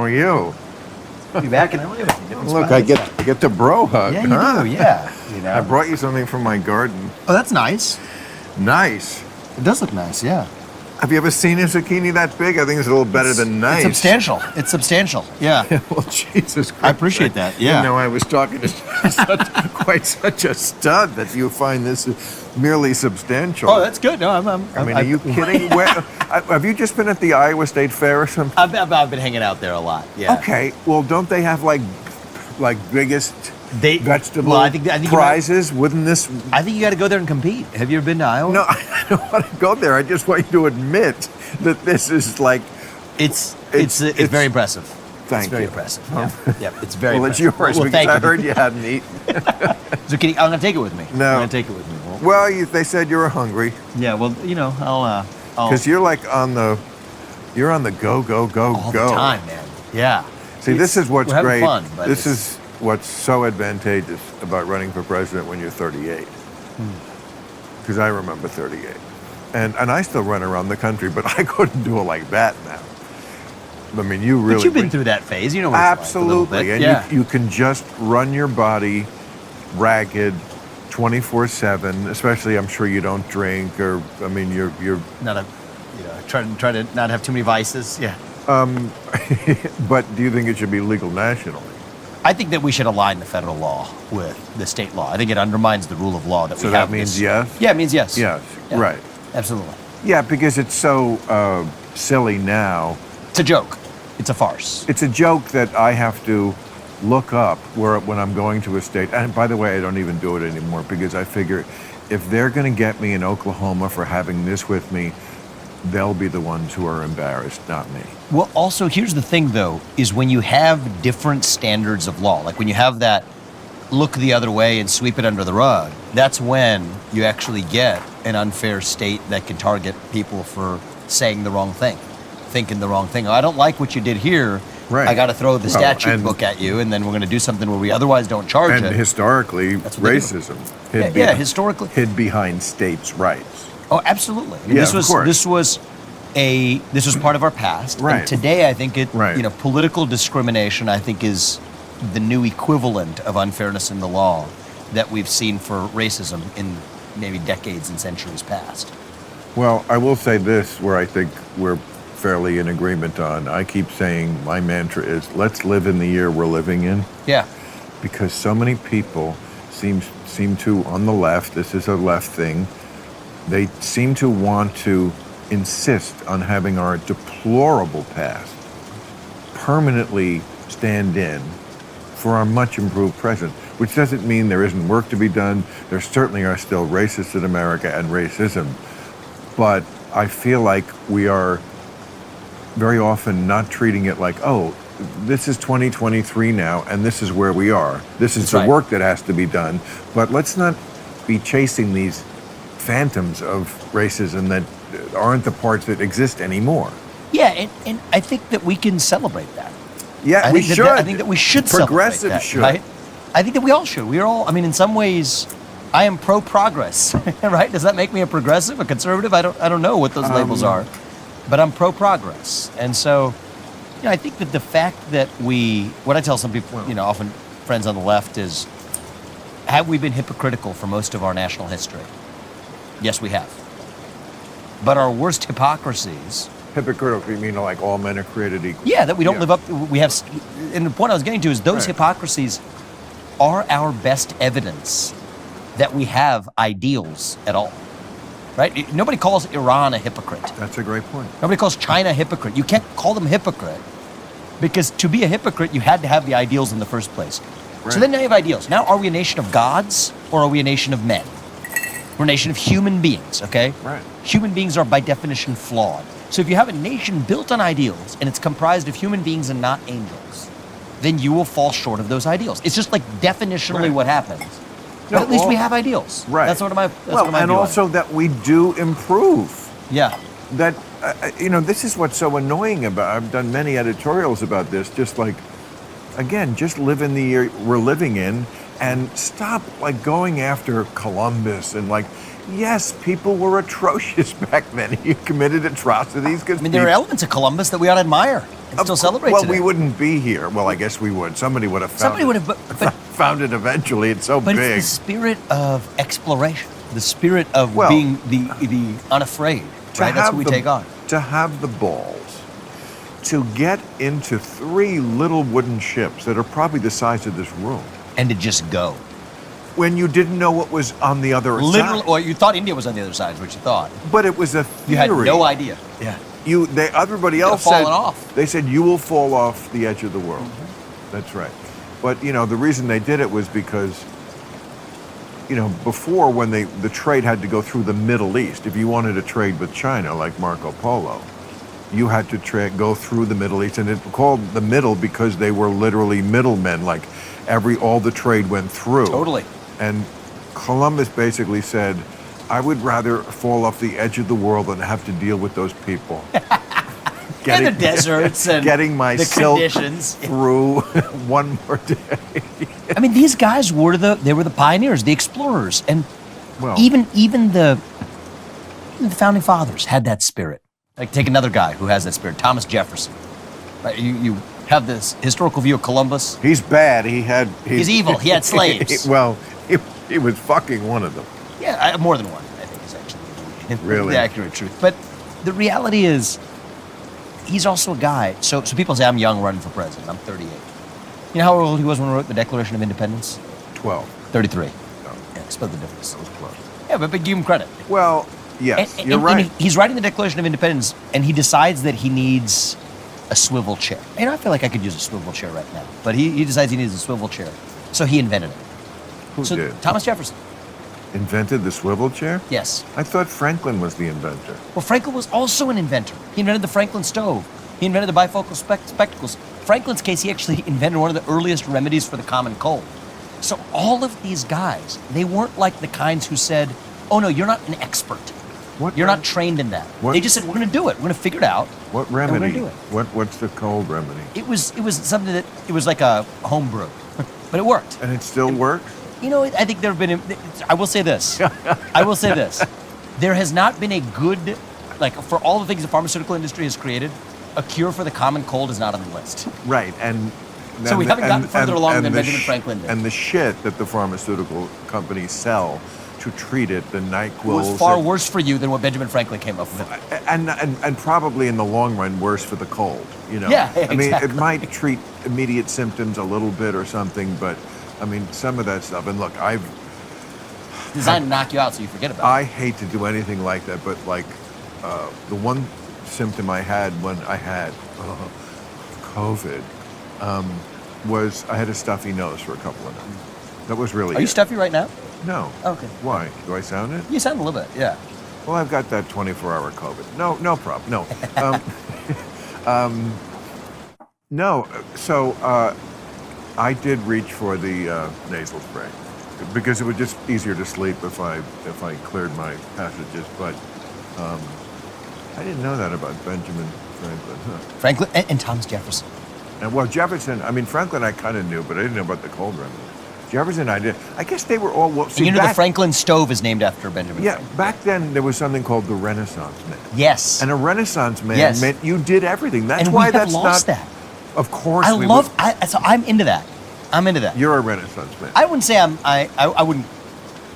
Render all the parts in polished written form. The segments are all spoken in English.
are you? Be back in LA with you. Look, I get the bro hug. Yeah, you do. Yeah. You know. I brought you something from my garden. Oh, that's nice. Nice. It does look nice. Yeah. Have you ever seen a zucchini that big? I think it's a little better than nice. It's substantial. It's substantial. Yeah. Well, Jesus Christ. I appreciate that. Yeah. You know, I was talking to such a stud that you find this merely substantial. Oh, that's good. No, I mean, are you kidding? Have you just been at the Iowa State Fair or something? I've been hanging out there a lot. Yeah. Okay. Well, don't they have like biggest vegetable prizes? Wouldn't this? I think you got to go there and compete. Have you ever been to Iowa? No, I don't want to go there. I just want you to admit that this is like. It's very impressive. Thank you. It's very impressive. Yeah, it's very. Well, impressive. it's yours because I heard you hadn't eaten. Zucchini. I'm gonna take it with me. No. I'm gonna take it with me. Well, they said you were hungry. Yeah. Well, you know, I'll. Because you're like on the go all the time, man. Yeah. See, this is what's we're great. Fun, but this is what's so advantageous about running for president when you're 38. Because I remember 38. And I still run around the country, but I couldn't do it like that now. I mean, you really... But you've been through that phase. You know what absolutely. It's like a little bit. And you can just run your body ragged 24/7, especially I'm sure you don't drink or, I mean, you're... Not try to not have too many vices. Yeah. But do you think it should be legal nationally? I think that we should align the federal law with the state law. I think it undermines the rule of law that we have. So that means yes? Yeah, it means yes. Yes, yeah, right. Absolutely. Yeah, because it's so silly now. It's a joke. It's a farce. It's a joke that I have to look up when I'm going to a state. And by the way, I don't even do it anymore because I figure if they're going to get me in Oklahoma for having this with me, they'll be the ones who are embarrassed, not me. Well, also, here's the thing, though, is when you have different standards of law, like when you have that look the other way and sweep it under the rug, that's when you actually get an unfair state that can target people for saying the wrong thing, thinking the wrong thing. Oh, I don't like what you did here. Right. I got to throw the statute book at you, and then we're going to do something where we otherwise don't charge it. And historically, racism historically hid behind states' rights. Oh, absolutely. Yeah, this was part of our past. Right. And today, I think right. Political discrimination, I think, is the new equivalent of unfairness in the law that we've seen for racism in maybe decades and centuries past. Well, I will say this, where I think we're fairly in agreement on. I keep saying my mantra is, let's live in the year we're living in. Yeah. Because so many people seem to, on the left, this is a left thing, they seem to want to insist on having our deplorable past permanently stand in for our much improved present, which doesn't mean there isn't work to be done. There certainly are still racists in America and racism, but I feel like we are very often not treating it like, oh, this is 2023 now, and this is where we are. This is the work that has to be done, but let's not be chasing these phantoms of racism that aren't the parts that exist anymore. Yeah, and I think that we can celebrate that. Yeah, we should. I think that we should Progressive celebrate that, should. Right? I think that we all should. We are all, I mean, in some ways, I am pro-progress, right? Does that make me a progressive, a conservative? I don't know what those labels are, but I'm pro-progress. And so, I think that the fact that what I tell some people, often friends on the left is, have we been hypocritical for most of our national history? Yes, we have. But our worst hypocrisies... Hypocritical, you mean like all men are created equal? Yeah, that we don't live up... We have... And the point I was getting to is those hypocrisies are our best evidence that we have ideals at all. Right? Nobody calls Iran a hypocrite. That's a great point. Nobody calls China a hypocrite. You can't call them hypocrite because to be a hypocrite, you had to have the ideals in the first place. Right. So then now you have ideals. Now, are we a nation of gods or are we a nation of men? We're a nation of human beings, okay? Right. Human beings are by definition flawed. So if you have a nation built on ideals and it's comprised of human beings and not angels, then you will fall short of those ideals. It's just like definitionally what happens. But at least we have ideals. Right. That's what my and also that we do improve. Yeah. That, this is what's so annoying about, I've done many editorials about this, just like, again, just live in the year we're living in and stop like going after Columbus and like, yes, people were atrocious back then. You committed atrocities. I mean, there are elements of Columbus that we ought to admire. and still celebrate Well, today. we wouldn't be here. Well, I guess we would. Somebody would have found Somebody it. would have, but Found it eventually. It's so But big. it's the spirit of exploration, the spirit of Well, being the unafraid, right? That's what we take on. To have the balls to get into 3 little wooden ships that are probably the size of this room And to just go. when you didn't know what was on the other Literally, side. or you thought India was on the other side, is what you thought. But it was a You theory. had no idea. Yeah. Everybody You'd else have said, fallen off. they said, you will fall off the edge of the world. That's right. But, the reason they did it was because, before when the trade had to go through the Middle East, if you wanted to trade with China, like Marco Polo, you had to go through the Middle East, and it's called the Middle because they were literally middlemen, like all the trade went through. Totally. And Columbus basically said, I would rather fall off the edge of the world than have to deal with those people. And the deserts and getting my the silk conditions. through one more day. I mean, these guys were the pioneers, the explorers, and Well, even the founding fathers had that spirit. Like, take another guy who has that spirit, Thomas Jefferson. Right? You have this historical view of Columbus. he's bad. He's evil. He had slaves. He was fucking one of them. Yeah, more than one, I think, is actually Really? the accurate truth. But the reality is, he's also a guy. So people say I'm young running for president. I'm 38. You know how old he was when he wrote the Declaration of Independence? 12. 33. No, Yeah, split the difference. that was close. Yeah, but give him credit. Well, yes, And- you're and right. he's writing the Declaration of Independence, and he decides that he needs a swivel chair. And I feel like I could use a swivel chair right now. But he decides he needs a swivel chair. So he invented it. Who So did? Thomas Jefferson. Invented the swivel chair? Yes. I thought Franklin was the inventor. Well, Franklin was also an inventor. He invented the Franklin stove. He invented the bifocal spectacles. Franklin's case, he actually invented one of the earliest remedies for the common cold. So all of these guys, they weren't like the kinds who said, oh no, you're not an expert. What You're rem- not trained in that. what- They just said, we're going to do it. We're going to figure it out. What and we're gonna remedy? do it. What's the cold remedy? It was something that, it was like a home brew, but it worked. And it still works? You know, I think there have been, I will say this. I will say this. There has not been a good, like, for all the things the pharmaceutical industry has created, a cure for the common cold is not on the list. Right, and So we haven't gotten further along and than the Benjamin Franklin did. And the shit that the pharmaceutical companies sell to treat it, the It NyQuil, was far worse for you than what Benjamin Franklin came up with. and probably in the long run worse for the cold. Yeah, I mean, exactly. it might treat immediate symptoms a little bit or something, but I mean, some of that stuff. And look, Designed to knock you out so you forget about I it. hate to do anything like that, but like the one symptom I had when I had COVID was I had a stuffy nose for a couple of nights. That was really Are you it. stuffy right now? No. Okay. Why? Do I sound it? You sound a little bit, yeah. Well, I've got that 24-hour COVID. No problem. No. No. So I did reach for the nasal spray because it was just easier to sleep if I cleared my passages. But I didn't know that about Benjamin Franklin. Huh. Franklin and Thomas Jefferson. And well, Jefferson. I mean, Franklin, I kind of knew, but I didn't know about the cold remedy. Jefferson, I did. I guess they were all. Well, see, And you know the back- Franklin stove is named after Benjamin Yeah, Franklin. back then there was something called the Renaissance man. Yes. And a Renaissance man Yes. meant you did everything. That's And why we have that's lost not. that. Of course, I we love, would- so I'm into that. I'm into that. You're a Renaissance man. I wouldn't say I wouldn't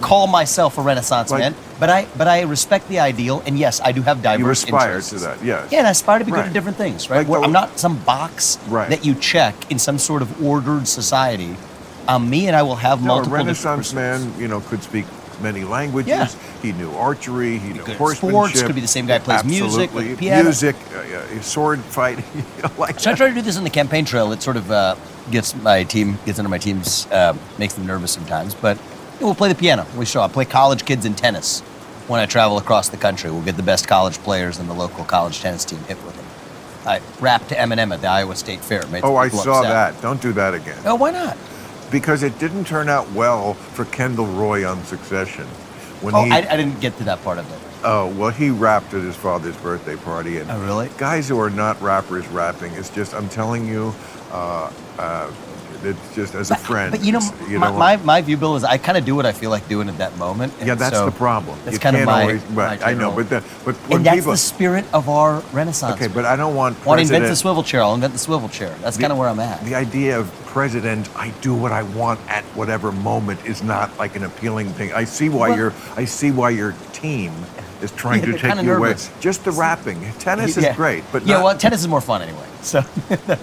call myself a Renaissance Like- man, but I respect the ideal, and yes, I do have diverse You aspire interests. to that, yes. Yeah, and I aspire to be good Right. at different things, right? Like Where the- I'm not some box Right. that you check in some sort of ordered society. I'm me, and I will have No, a multiple Renaissance different man, could speak many languages. Yeah. He knew archery. He knew good at horsemanship. sports, could be the same guy who plays music, Absolutely. like piano. Music, sword fighting, like So I try to do this on the campaign trail. It sort of gets under my teams, makes them nervous sometimes. But we'll play the piano. We show. I play college kids in tennis when I travel across the country. We'll get the best college players in the local college tennis team hit with them. I rap to Eminem at the Iowa State Fair. Made Oh, I people saw upset. that. Don't do that again. Oh, why not? Because it didn't turn out well for Kendall Roy on Succession. When Oh, he, I didn't get to that part of it. Oh, well, he rapped at his father's birthday party. And Oh, really? guys who are not rappers rapping, it's just, I'm telling you, It's just as a friend. But you know, my view, Bill, is I kind of do what I feel like doing at that moment. Yeah, that's so the problem. That's You kind of can't my, always, right, my I know, general- but when and that's people, the spirit of our Renaissance. okay, but I don't want Want to invent the president. swivel chair? I'll invent the swivel chair. That's kind of where I'm at. The idea of president, I do what I want at whatever moment, is not like an appealing thing. I see why your team is trying Yeah, to they're take kinda you away. nervous. Just the rapping. Tennis is Yeah. great, but yeah, not, well, tennis is more fun anyway. So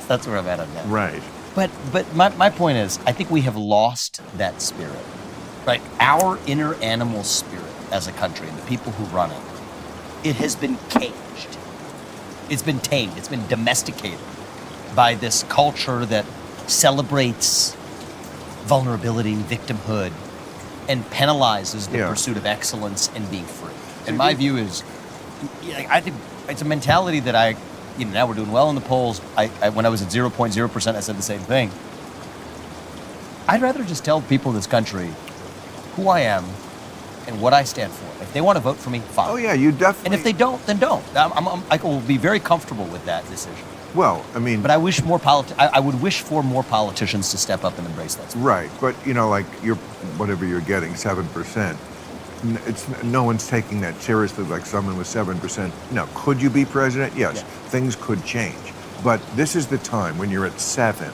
that's where I'm at on that. right. But my point is, I think we have lost that spirit, right? Our inner animal spirit as a country, and the people who run it, it has been caged. It's been tamed. It's been domesticated by this culture that celebrates vulnerability, victimhood, and penalizes the Yeah. pursuit of excellence and being free. And my view is, I think it's a mentality that now we're doing well in the polls. When I was at 0.0%, I said the same thing. I'd rather just tell people in this country who I am and what I stand for. If they want to vote for me, fine. Oh yeah, you definitely. And if they don't, then don't. I will be very comfortable with that decision. well, I mean, But I wish I would wish for more politicians to step up and embrace that. right, but like whatever you're getting, 7%. No one's taking that seriously. Like someone with 7%. No, could you be president? Yes, Yeah. things could change, but this is the time when you're at 7.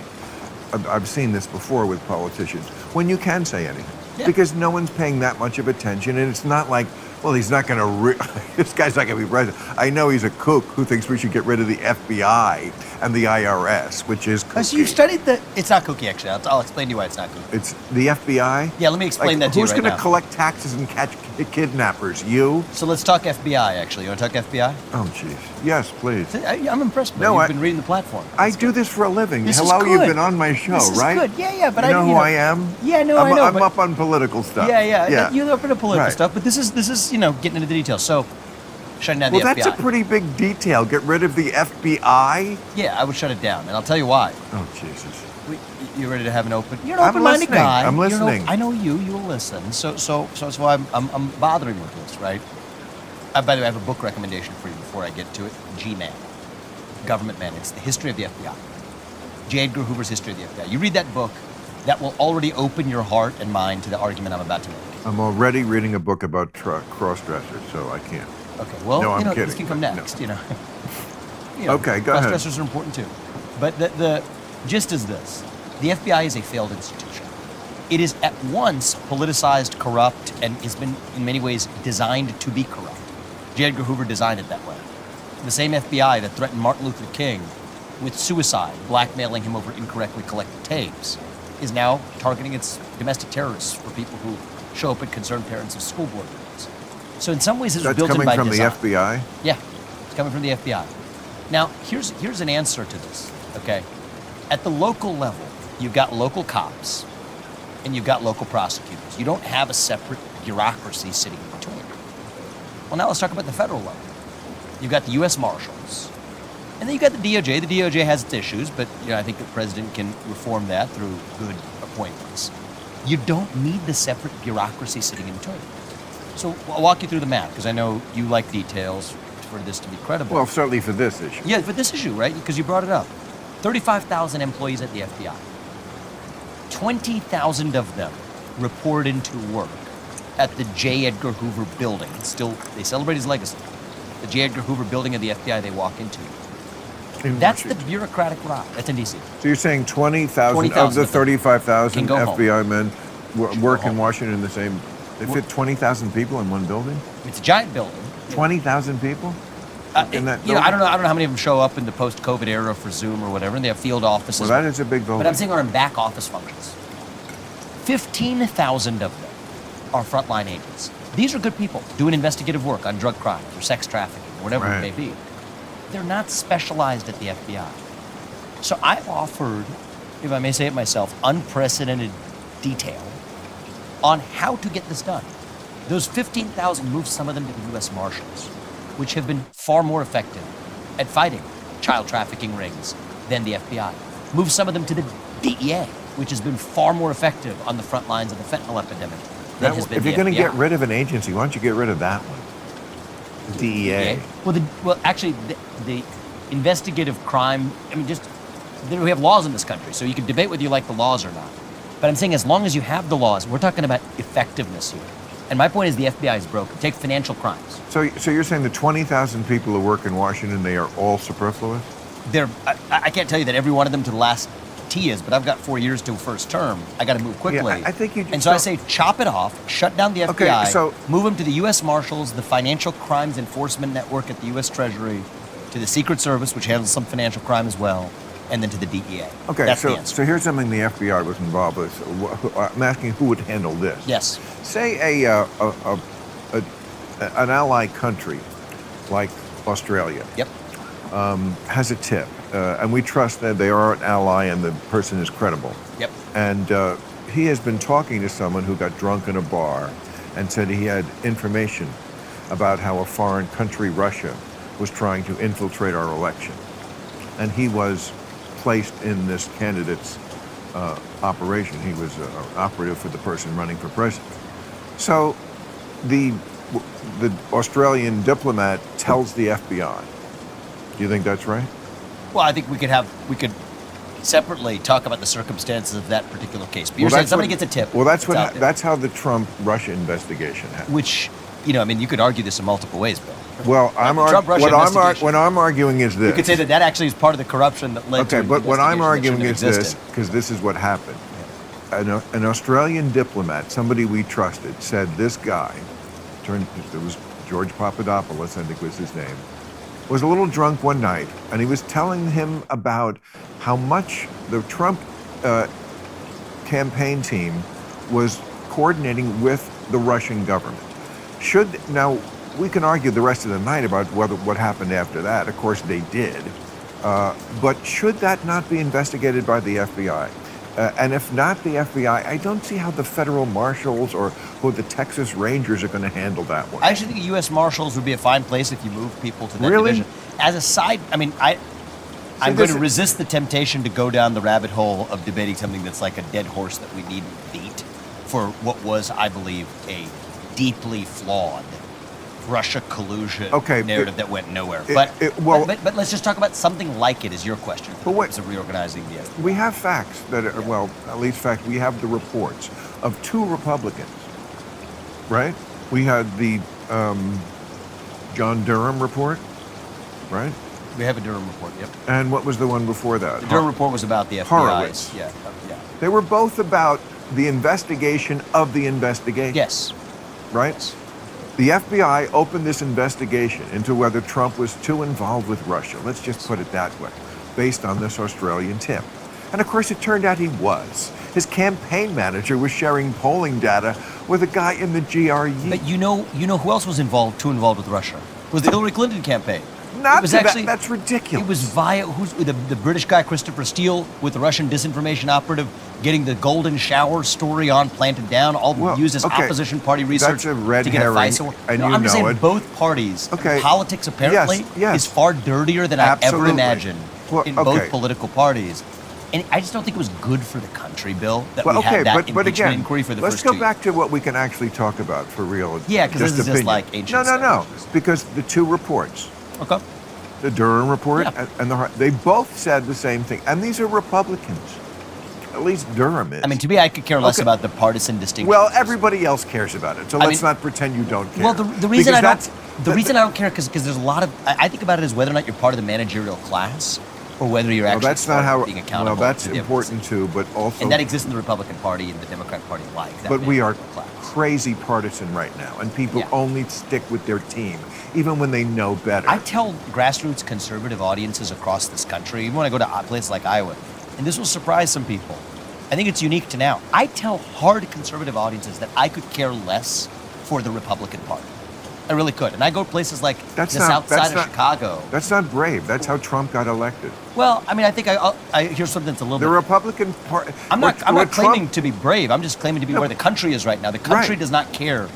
I've seen this before with politicians when you can say anything Yeah. because no one's paying that much of attention, and it's not like, well, he's not going to. This guy's not going to be president. I know he's a kook who thinks we should get rid of the FBI and the IRS, which is kooky. So you've studied the. It's not kooky, actually. I'll explain to you why it's not kooky. It's the FBI. Yeah, let me explain that to you Who's right going to now. collect taxes and catch kidnappers? You? So let's talk FBI, actually. You want to talk FBI? Oh, jeez. Yes, please. I'm impressed with No, you. I- You've been reading the platform. I do this for a living. This is Hello, you've good. been on my show, This is right? good. Yeah, but you know who I am? Yeah, no, I'm, I know. I'm but- up on political stuff. Yeah. You're up into political Right. stuff, but this is getting into the details. So, shutting down Well, the that's FBI. a pretty big detail. Get rid of the FBI? Yeah, I would shut it down, and I'll tell you why. Oh, Jesus. You ready to have an open? You're an I'm open-minded listening. guy. I'm You're an listening. I know you. You will listen. So that's why I'm bothering with this, right? By the way, I have a book recommendation for you before I get to it. G-Man, Government Man. It's the history of the FBI. J. Edgar Hoover's History of the FBI. You read that book, that will already open your heart and mind to the argument I'm about to make. I'm already reading a book about cross-dressers, so I can't. Okay, well, No, I'm this kidding, can come but no. next, You know, Okay, go ahead. cross-dressers are important too. But the gist is this. The FBI is a failed institution. It is at once politicized, corrupt, and has been, in many ways, designed to be corrupt. J. Edgar Hoover designed it that way. The same FBI that threatened Martin Luther King with suicide, blackmailing him over incorrectly collected tapes, is now targeting its domestic terrorists for people who show up at concerned parents of school board meetings. So in some ways, this was That's built in coming by from design. the FBI? Yeah, it's coming from the FBI. Now, here's an answer to this, okay? At the local level, you've got local cops and you've got local prosecutors. You don't have a separate bureaucracy sitting in between. Well, now let's talk about the federal level. You've got the U.S. Marshals, and then you've got the DOJ. The DOJ has its issues, but I think the president can reform that through good appointments. You don't need the separate bureaucracy sitting in between. So I'll walk you through the math, because I know you like details for this to be credible. Well, certainly for this issue. Yeah, for this issue, right? Because you brought it up. 35,000 employees at the FBI. 20,000 of them report into work at the J. Edgar Hoover building. They celebrate his legacy. The J. Edgar Hoover building of the FBI they walk into. In That's the Washington. bureaucratic route. That's in D.C. So you're saying 20,000 of 20,000 the of them 35,000 can go home. FBI men work home. in Washington in the same... They fit 20,000 people in one building? It's a giant building. 20,000 people? In that I building? don't know how many of them show up in the post-COVID era for Zoom or whatever, and they have field offices. Well, that is a big building. But I'm saying are in back office functions. 15,000 of them are frontline agents. These are good people doing investigative work on drug crimes or sex trafficking, or whatever Right. it may be. They're not specialized at the FBI. So I offered, if I may say it myself, unprecedented detail on how to get this done. Those 15,000 moved some of them to the U.S. Marshals, which have been far more effective at fighting child trafficking rings than the FBI. Moved some of them to the DEA, which has been far more effective on the front lines of the fentanyl epidemic than has been if the you're going to FBI. get rid of an agency, why don't you get rid of that one? The DEA. Well, actually, the investigative crime. I mean, just we have laws in this country, so you can debate whether you like the laws or not. But I'm saying as long as you have the laws, we're talking about effectiveness here. And my point is the FBI is broken. Take financial crimes. So you're saying the 20,000 people who work in Washington, they are all superfluous? I can't tell you that every one of them to the last T is, but I've got 4 years to first term. I got to move quickly. Yeah, I think you just And so I say chop it off, shut down the FBI, Okay, so- move them to the U.S. Marshals, the Financial Crimes Enforcement Network at the U.S. Treasury, to the Secret Service, which handles some financial crime as well, and then to the DEA. Okay, That's the so answer. so here's something the FBI was involved with. I'm asking who would handle this. Yes. Say an ally country like Australia Yep. has a tip, and we trust that they are an ally and the person is credible. Yep. And he has been talking to someone who got drunk in a bar and said he had information about how a foreign country, Russia, was trying to infiltrate our election. And he was placed in this candidate's operation. He was an operative for the person running for president. So the Australian diplomat tells the FBI. Do you think that's right? Well, I think we could separately talk about the circumstances of that particular case. But you're saying that's somebody what- gets a tip. Well, it's out there. that's how the Trump-Russia investigation happened. Which, I mean, you could argue this in multiple ways, Bill. Well, The Trump-Russia investigation. what I'm arguing is this. You could say that actually is part of the corruption that led to Okay, but what I'm arguing is this, existed. because this is what happened. An Australian diplomat, somebody we trusted, said this guy, it was George Papadopoulos, I think was his name, was a little drunk one night, and he was telling him about how much the Trump campaign team was coordinating with the Russian government. Now, we can argue the rest of the night about what happened after that. Of course, they did. But should that not be investigated by the FBI? And if not the FBI, I don't see how the federal marshals or who the Texas Rangers are going to handle that one. I actually think U.S. Marshals would be a fine place if you move people to that Really? division. As a side, I mean, I'm going to resist the temptation to go down the rabbit hole of debating something that's like a dead horse that we needn't beat for what was, I believe, a deeply flawed Russia collusion narrative that went nowhere. But let's just talk about something like it, is your question, for the purpose of reorganizing the FBI. We have facts that are, well, at least we have the reports of two Republicans, right? We had the John Durham report, right? We have a Durham report, yep. And what was the one before that? The Durham report was about the FBI's. Horowitz. Yeah. They were both about the investigation of the investigation. Yes. Right? Yes. The FBI opened this investigation into whether Trump was too involved with Russia. Let's just put it that way, based on this Australian tip. And of course, it turned out he was. His campaign manager was sharing polling data with a guy in the GRU. But you know who else was too involved with Russia? It was the Hillary Clinton campaign. That's ridiculous. It was via the British guy Christopher Steele with the Russian disinformation operative getting the golden shower story on planted down, used as opposition party research that's a red to get herring, a FISA. and I'm just saying both parties. Politics apparently is far dirtier than I've ever imagined in both political parties. And I just don't think it was good for the country, Bill, that we had that impeachment inquiry for the first 2 let's go back to what we can actually talk about for real. Yeah, because this is just like ancient No. Because the two reports, Okay. the Durham report Yeah. and they both said the same thing. And these are Republicans. At least Durham is. I mean, to me, I could care less about the partisan distinction. Well, everybody else cares about it, so let's not pretend you don't care. Well, the reason I don't care because there's a lot of I think about it as whether or not you're part of the managerial class or whether you're actually being accountable. Well, that's to the important too, but also and that exists in the Republican Party and the Democratic Party alike. But we are crazy partisan right now, and people only stick with their team, even when they know better. I tell grassroots conservative audiences across this country, even when I go to places like Iowa, and this will surprise some people. I think it's unique to now. I tell hard conservative audiences that I could care less for the Republican Party. I really could. And I go to places like the south side of Chicago. That's not brave. That's how Trump got elected. Well, I mean, I think I here's something that's a little bit... The Republican Party... I'm not claiming to be brave. I'm just claiming to be where the country is right now. The country does not care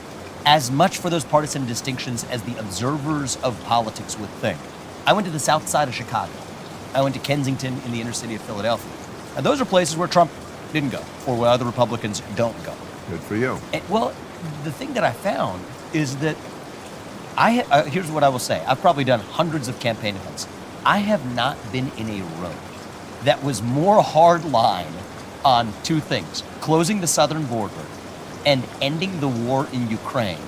as much for those partisan distinctions as the observers of politics would think. I went to the south side of Chicago. I went to Kensington in the inner city of Philadelphia. And those are places where Trump didn't go, or where other Republicans don't go. Good for you. And, well, the thing that I found is that here's what I will say. I've probably done hundreds of campaign events. I have not been in a room that was more hard line on two things: closing the southern border and ending the war in Ukraine,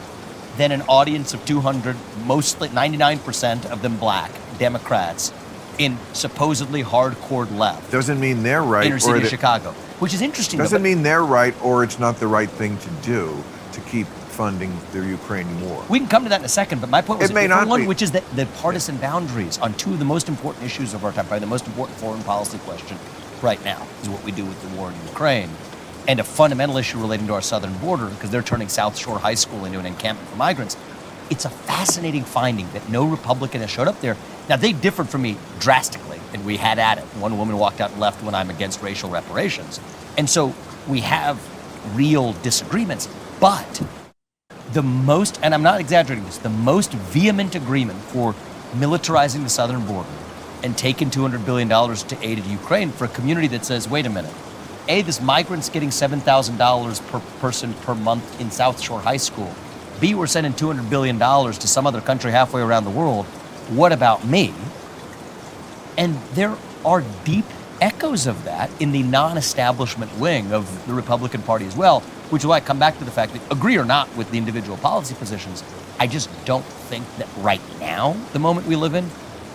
than an audience of 200, mostly 99% of them black Democrats in supposedly hardcore left. Doesn't mean they're right. Inner city of Chicago, which is interesting. Doesn't mean they're right or it's not the right thing to do to keep funding the Ukraine war. We can come to that in a second, but my point was It may a different not one, be. which is that the partisan boundaries on two of the most important issues of our time, probably the most important foreign policy question right now, is what we do with the war in Ukraine, and a fundamental issue relating to our southern border, because they're turning South Shore High School into an encampment for migrants. It's a fascinating finding that no Republican has showed up there. Now, they differed from me drastically, and we had at it. One woman walked out and left when I'm against racial reparations. And so we have real disagreements. But the most, and I'm not exaggerating this, the most vehement agreement for militarizing the southern border and taking $200 billion to aid in Ukraine for a community that says, wait a minute, A, this migrant's getting $7,000 per person per month in South Shore High School. B, we're sending $200 billion to some other country halfway around the world. What about me? And there are deep echoes of that in the non-establishment wing of the Republican Party as well, which is why I come back to the fact that, agree or not with the individual policy positions, I just don't think that right now, the moment we live in,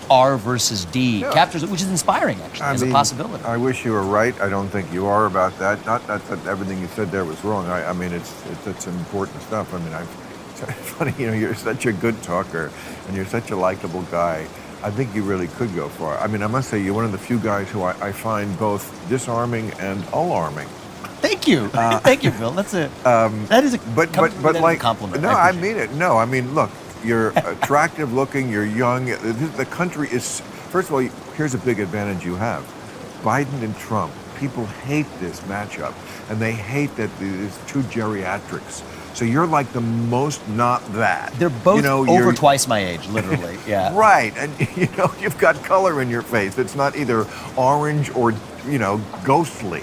R versus D captures it, which is inspiring, actually, as a possibility. I wish you were right. I don't think you are about that. Not that everything you said there was wrong. I mean, it's important stuff. I mean, it's funny, you're such a good talker, and you're such a likable guy. I think you really could go far. I mean, I must say, you're one of the few guys who I find both disarming and alarming. Thank you. Thank you, Bill. That is a compliment. No, I mean it. No, I mean, look, you're attractive looking, you're young. The country is, first of all, here's a big advantage you have. Biden and Trump, people hate this matchup, and they hate that there's two geriatrics. So you're like the most not that. They're both over twice my age, literally. Yeah. Right, and you've got color in your face. It's not either orange or ghostly.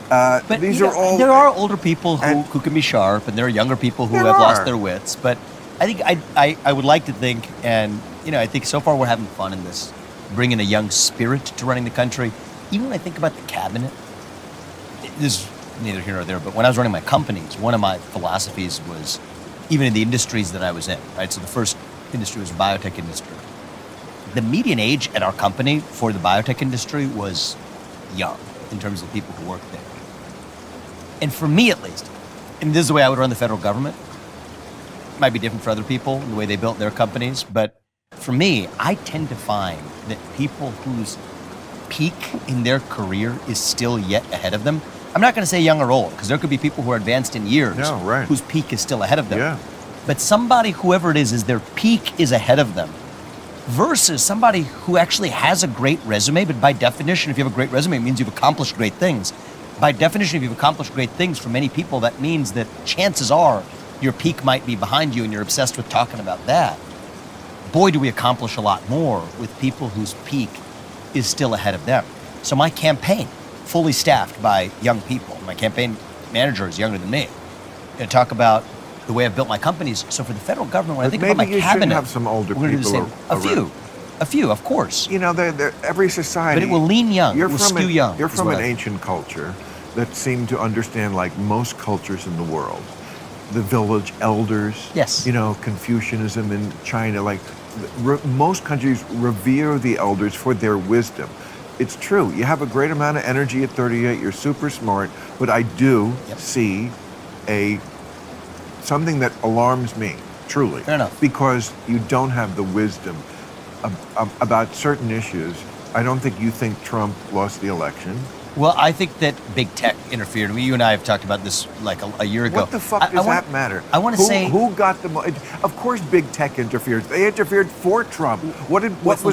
But these are all. There are older people who can be sharp, and there are younger people who have lost their wits. But I think I would like to think, and I think so far we're having fun in this, bringing a young spirit to running the country. Even when I think about the cabinet, this is neither here nor there, but when I was running my companies, one of my philosophies was, even in the industries that I was in, right? So the first industry was the biotech industry. The median age at our company for the biotech industry was young in terms of people who worked there. And for me, at least, and this is the way I would run the federal government, it might be different for other people, the way they built their companies, but for me, I tend to find that people whose peak in their career is still yet ahead of them. I'm not going to say young or old, because there could be people who are advanced in years whose peak is still ahead of them. Yeah. But somebody, whoever it is their peak is ahead of them, versus somebody who actually has a great resume, but by definition, if you have a great resume, it means you've accomplished great things. By definition, if you've accomplished great things for many people, that means that chances are your peak might be behind you and you're obsessed with talking about that. Boy, do we accomplish a lot more with people whose peak is still ahead of them. So my campaign, fully staffed by young people. My campaign manager is younger than me. And talk about the way I've built my companies. So for the federal government, when I think about my cabinet, have some older we're going to do the people. same. A few, of course. They're every society. But it will lean young. It will skew young. You're from an ancient culture that seemed to understand, like most cultures in the world, the village elders. Yes. Confucianism in China. Like most countries revere the elders for their wisdom. It's true. You have a great amount of energy at 38. You're super smart, but I do see something that alarms me, truly. Fair enough. Because you don't have the wisdom about certain issues. I don't think you think Trump lost the election. Well, I think that big tech interfered. You and I have talked about this like a year ago. What the fuck does that matter? I want to say who got the. Of course, big tech interfered. They interfered for Trump. What was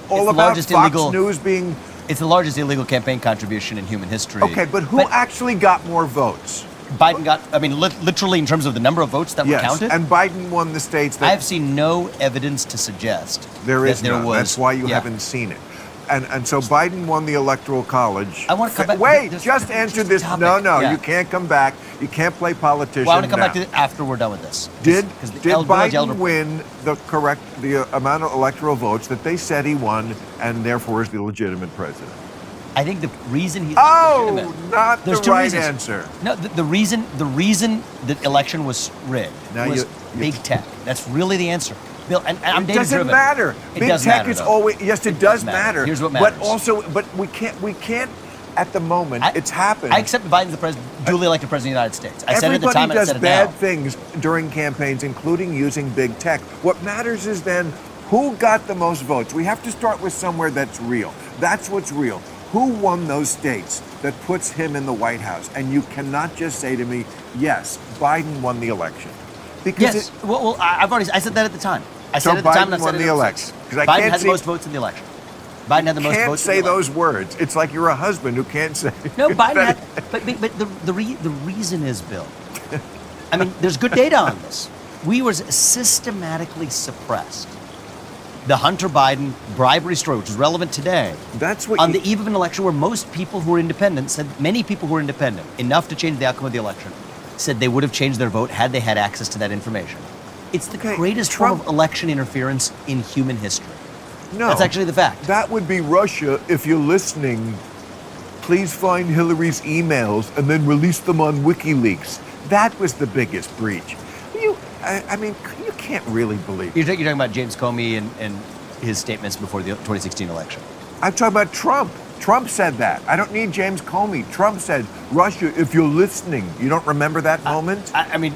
all about? Fox News being. It's the largest illegal campaign contribution in human history. Okay, but who actually got more votes? Biden got. I mean, literally in terms of the number of votes that were counted. And Biden won the states. I have seen no evidence to suggest there is that there none. was. That's why you haven't seen it. And so Biden won the Electoral College. I want to come back. Wait, just answer this. Topic. No, you can't come back. You can't play politician. Well, I want to come back to it after we're done with this. Did Biden win the amount of electoral votes that they said he won, and therefore is the legitimate president? I think the reason he's Oh, not There's the two right reasons. answer. No, the reason the election was rigged Now was you- big tech. That's really the answer, Bill. And I'm It data doesn't driven. matter. It Big does tech matter, is though. always yes, it does matter. Here's what matters. But also, but we can't. At the moment, it's happened. I accept Biden's the president, duly elected president of the United States. I said it at the Everybody time, and I does said it bad now. things during campaigns, including using big tech. What matters is then who got the most votes. We have to start with somewhere that's real. That's what's real. Who won those states that puts him in the White House? And you cannot just say to me, yes, Biden won the election. Because Yes. Well, I said that at the time. I So said it at the time, Biden and I won said it the at election. 6. 'Cause I Biden can't had see- the most votes in the election. Biden had the most can't votes. say in the election. those words. It's like you're a husband who can't say. No, Biden that. had, but the reason is, Bill. I mean, there's good data on this. We were systematically suppressed. The Hunter Biden bribery story, which is relevant today, That's what on you- the eve of an election where most people who were independent said, many people who were independent, enough to change the outcome of the election, said they would have changed their vote had they had access to that information. It's the Okay, greatest Trump- form of election interference in human history. No, That's actually the fact. That would be Russia. If you're listening, please find Hillary's emails and then release them on WikiLeaks. That was the biggest breach. I mean, you can't really believe. You're talking about James Comey and his statements before the 2016 election. I'm talking about Trump. Trump said that. I don't need James Comey. Trump said, Russia, if you're listening. You don't remember that moment? I mean,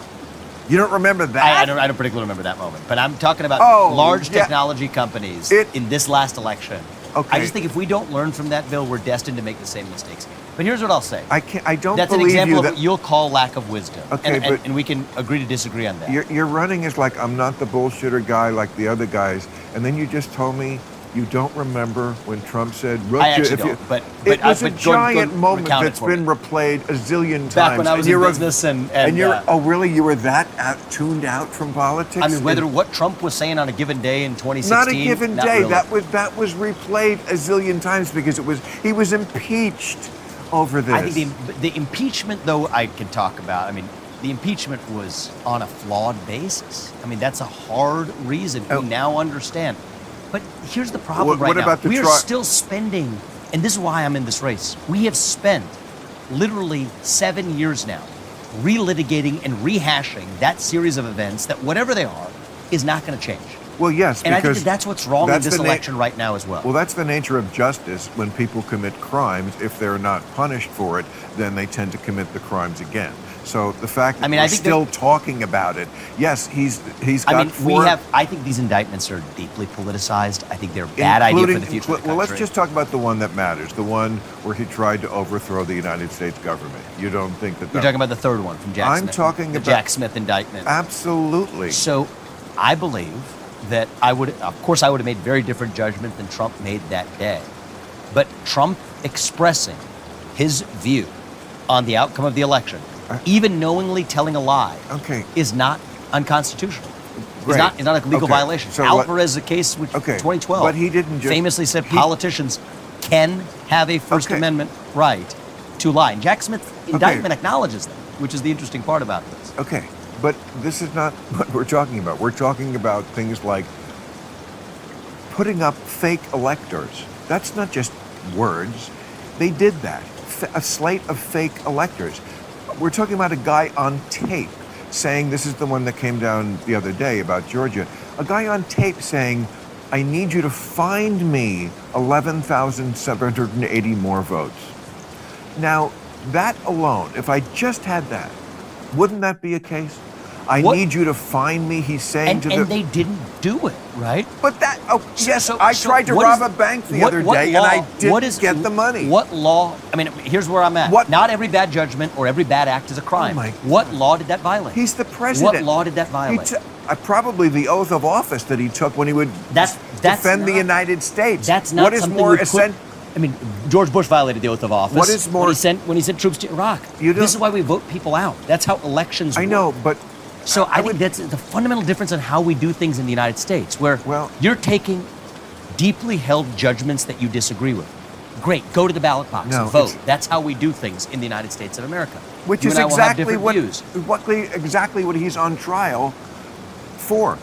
You don't remember that? I don't particularly remember that moment, but I'm talking about Oh, large yeah. technology companies in this last election. Okay. I just think if we don't learn from that, Bill, we're destined to make the same mistakes. But here's what I'll say. I don't That's an believe example you of that what you'll call lack of wisdom. Okay, but- and we can agree to disagree on that. you're running as like I'm not the bullshitter guy like the other guys, and then you just told me you don't remember when Trump said Russia. I actually if you, don't, but it was a but giant go moment recount it that's for me. been replayed a zillion times. Back when I was and in you're business and you're oh really you were that tuned out from politics? I mean, whether And what Trump was saying on a given day in 2016. not a given not day really. that was replayed a zillion times because he was impeached over this. I think the impeachment, though, I can talk about. I mean, the impeachment was on a flawed basis. I mean, that's a hard reason Oh. we now understand. But here's the problem What right now. about the We are tri- still spending, and this is why I'm in this race. We have spent literally 7 years now relitigating and rehashing that series of events that, whatever they are, is not going to change. well, yes, And I think because that's what's wrong with that's this the na- election right now as well. Well, that's the nature of justice. When people commit crimes, if they're not punished for it, then they tend to commit the crimes again. So the fact that I mean, we're I think still talking about it, yes, he's got I mean, four. I think these indictments are deeply politicized. I think they're a bad idea for the future of the Well, let's country. just talk about the one that matters, the one where he tried to overthrow the United States government. You don't think that? You're talking about the third one from Jack I'm Smith. talking the about- Jack Smith indictment. Absolutely. So I believe that of course, I would have made very different judgment than Trump made that day. But Trump expressing his view on the outcome of the election, even knowingly telling a lie, Okay. is not unconstitutional. Great. It's not a legal Okay. violation. So Alvarez, the case with Okay. 2012, But he didn't just- famously said politicians can have a First Okay. Amendment right to lie. And Jack Smith's indictment acknowledges that, which is the interesting part about this. Okay, but this is not what we're talking about. We're talking about things like putting up fake electors. That's not just words. They did that. A slate of fake electors. We're talking about a guy on tape saying, this is the one that came down the other day about Georgia, a guy on tape saying, I need you to find me 11,780 more votes. Now, that alone, if I just had that, wouldn't that be a case? I What- need you to find me, he's saying And, to the... and they didn't do it, right? But that, oh, yes, So- I so tried to what rob is- a bank the what- other what day, law- and I didn't what is- get the money. What law? I mean, here's where I'm at. What- Not every bad judgment or every bad act is a crime. Oh my What law did that violate? He's the president. What law did that He violate? took- probably the oath of office that he took when he would That's defend the not- United States. That's not what is something more we put- essential. I mean, George Bush violated the oath of office. What is more- when he sent troops to Iraq? You don't- This is why we vote people out. That's how elections I work. know, but So I, think would- that's the fundamental difference in how we do things in the United States, where Well- you're taking deeply held judgments that you disagree with. Great, go to the ballot box No, and vote. it's- That's how we do things in the United States of America. which You is and I will have exactly different what, views. exactly what he's on trial for.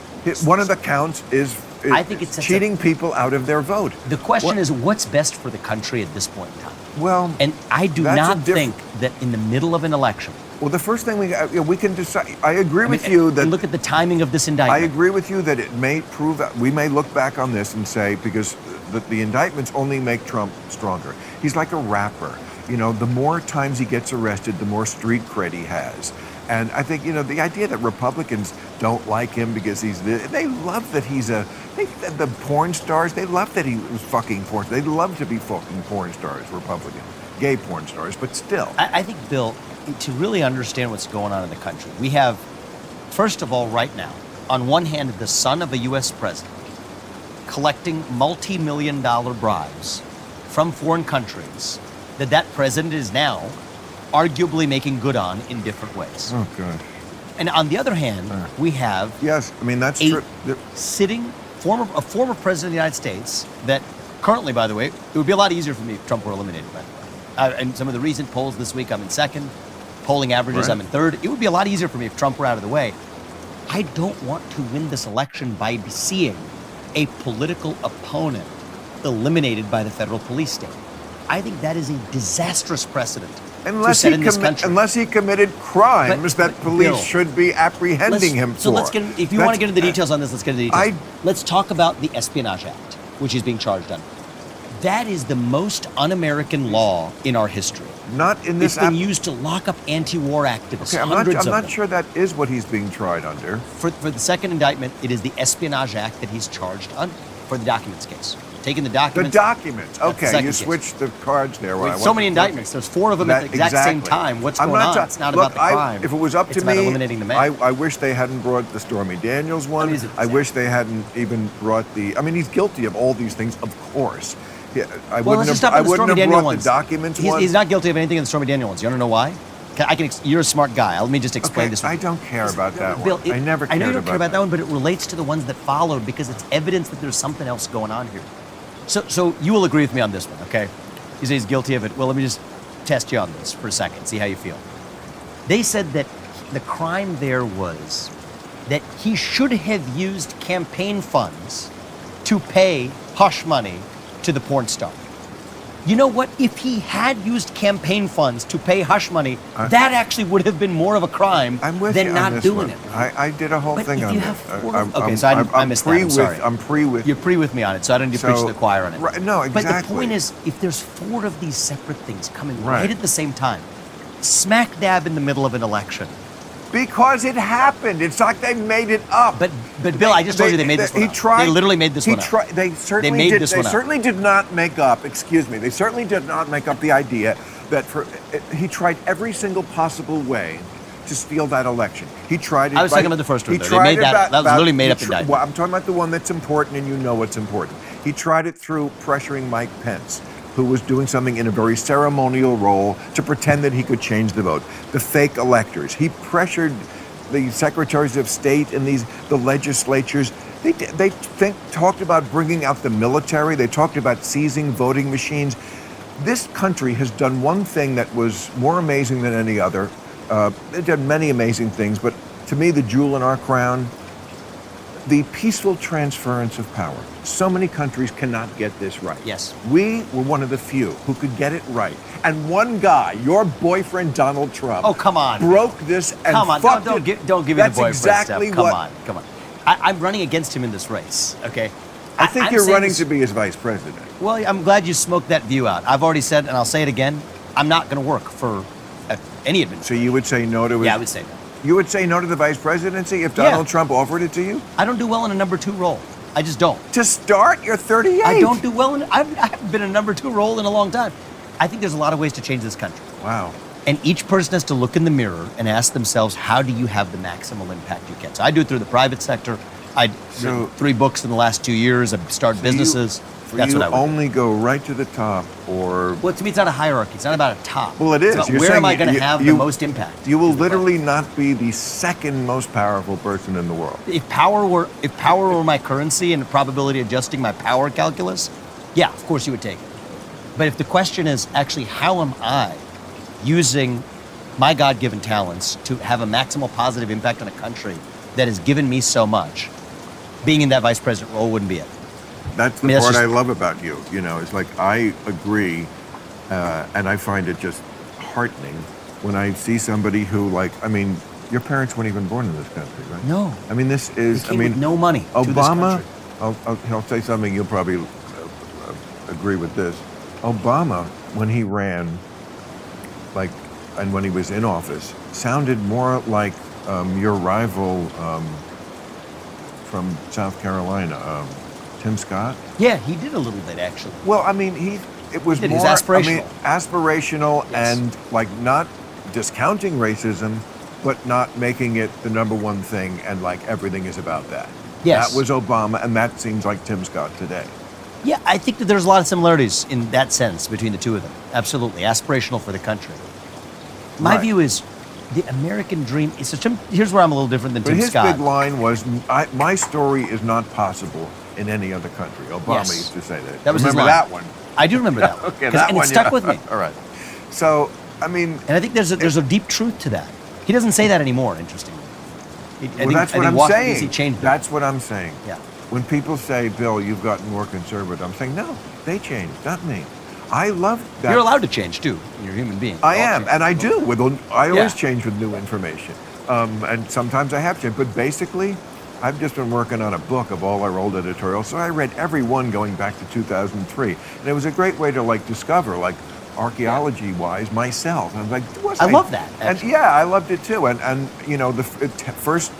One of the counts is I think it's cheating people out of their vote. The question What- is, what's best for the country at this point in time? Well, And I do that's a not different- think that in the middle of an election, well, the first thing we can decide. I agree with you that and look at the timing of this I indictment. agree with you that it may prove that we may look back on this and say, because the indictments only make Trump stronger. He's like a rapper. You know, the more times he gets arrested, the more street cred he has. And I think, you know, the idea that Republicans don't like him because they love that he's the porn stars, they love that he was fucking porn. They love to be fucking porn stars, Republicans, gay porn stars, but still. I think, Bill, to really understand what's going on in the country, we have, first of all, right now, on one hand, the son of a U.S. president collecting multi-million-dollar bribes from foreign countries that president is now arguably making good on in different ways. Oh, gosh. And on the other hand, we have Yes, I mean, that's a true. sitting former president of the United States that currently, by the way, it would be a lot easier for me if Trump were eliminated, by the way. And some of the recent polls this week, I'm in second. Polling averages, Right. I'm in third. It would be a lot easier for me if Trump were out of the way. I don't want to win this election by seeing a political opponent eliminated by the federal police state. I think that is a disastrous precedent to set in this country. Unless he committed crimes But- that police Bill, should be apprehending him for. So let's get, if you want to get into the details on this, let's get into the details. I- Let's talk about the Espionage Act, which he's being charged under. That is the most un-American law in our history. Not in this. It's been used to lock up anti-war activists, Okay, I'm hundreds of not them. sure that is what he's being tried under. For the second indictment, it is the Espionage Act that he's charged under for the documents case. Taking the The documents. documents. That's the Okay, second you case. switched the cards there. With so many indictments, there's 4 of them at the exact same time. What's going on? It's not about the crime. If it was up It's to about me, eliminating the man. I wish they hadn't brought the Stormy Daniels one. is it? I wish they hadn't even brought the. I mean, he's guilty of all these things, of course. Yeah, I Well, let's wouldn't just have. stop I with the wouldn't Stormy have Daniels brought ones. the documents one. He's not guilty of anything in the Stormy Daniels ones. You want to know why? You're a smart guy. Let me just explain Okay, this one. I don't care about that Bill, one. I never I know cared you don't care about that one, but it relates to the ones that followed because it's evidence that there's something else going on here. So you will agree with me on this one, okay? You say he's guilty of it. Well, let me just test you on this for a second, see how you feel. They said that the crime there was that he should have used campaign funds to pay hush money to the porn star. You know what? If he had used campaign funds to pay hush money, that actually would have been more of a crime I'm with than you on not this doing one. it. I did a whole But thing if on you this. have 4 of okay, so I missed that. I'm sorry. I'm pre with. You're pre with me on it, so I don't need to preach to the choir on it. Right, no, But the exactly. point is, if there's 4 of these separate things coming Right. right at the same time, smack dab in the middle of an election. Because it happened. It's like they made it up. But Bill, I just told you they made this one He up. tried. They literally made this one up. They certainly made did. this They one up. certainly did not make up. Excuse me. They certainly did not make up the idea that he tried every single possible way to steal that election. He tried it. I was by- talking about the first one, he though. They tried made it that- that was literally made he up indictment. Well, I'm talking about the one that's important, and you know what's important. He tried it through pressuring Mike Pence, who was doing something in a very ceremonial role to pretend that he could change the vote. The fake electors. He pressured the secretaries of state and the legislatures. They talked about bringing out the military. They talked about seizing voting machines. This country has done one thing that was more amazing than any other. They've done many amazing things, but to me, the jewel in our crown, the peaceful transference of power. So many countries cannot get this right. Yes. We were one of the few who could get it right. And one guy, your boyfriend Donald Trump, Oh, come on. broke this and Come on, fucked don't it. give me the That's boyfriend exactly stuff. what. Come on. I'm running against him in this race, okay? I think I'm you're saying running this- to be his vice president. Well, I'm glad you smoked that view out. I've already said, and I'll say it again, I'm not going to work for any So administration. you would say no to his. Yeah, I would say no. You would say no to the vice presidency if Yeah. Donald Trump offered it to you? I don't do well in a number 2 role. I just don't. To start, you're 38. I don't do well in. I haven't been in a number 2 role in a long time. I think there's a lot of ways to change this country. Wow. And each person has to look in the mirror and ask themselves, how do you have the maximal impact you can? So I do it through the private sector. I've written 3 books in the last 2 years. I've started businesses. That's you what I would do. only go right to the top, or Well, to me, it's not a hierarchy. It's not about a top. well, it is. It's about You're where saying am I going to you- have the you- most impact? you will is the question. literally not be the second most powerful person in the world. If power were my currency and probability adjusting my power calculus, yeah, of course you would take it. But if the question is actually how am I using my God-given talents to have a maximal positive impact on a country that has given me so much, being in that vice president role wouldn't be it. That's the I mean, that's part just- I love about you. You know, it's like I agree And I find it just heartening when I see somebody who, like, I mean, your parents weren't even born in this country, right? No. I mean, this is, They came with no money to this Obama, country. I'll say something, you'll probably agree with this. Obama, when he ran, like, and when he was in office, sounded more like your rival from South Carolina, Tim Scott. Yeah, he did a little bit, actually. Well, I mean, it was He more was aspirational. I mean, aspirational Yes. and like not discounting racism, but not making it the number one thing and like everything is about that. Yes. That was Obama, and that seems like Tim Scott today. Yeah, I think that there's a lot of similarities in that sense between the two of them. Absolutely. Aspirational for the country. My Right. view is the American dream is here's where I'm a little different than But Tim his Scott. big line was, "My story is not possible in any other country." Obama Yes. used to say that. That was his Remember line. that one? I do remember that one. Okay, 'Cause- that and one. it stuck yeah. with me. All right. So, I mean, And I think there's a deep truth to that. He doesn't say that anymore, interestingly. well, that's what I'm Washington, D.C. saying. changed it. That's what I'm saying. Yeah. When people say, "Bill, you've gotten more conservative," I'm saying, no, they changed, not me. I love that. You're allowed to change, too. You're a human being. I We're all am, and I do. I always Yeah. change with new information, and sometimes I have changed. But basically, I've just been working on a book of all our old editorials, so I read every one going back to 2003, and it was a great way to like discover, like archaeology-wise, myself. And I was like, I love that, and actually. yeah, I loved it too. And you know, the first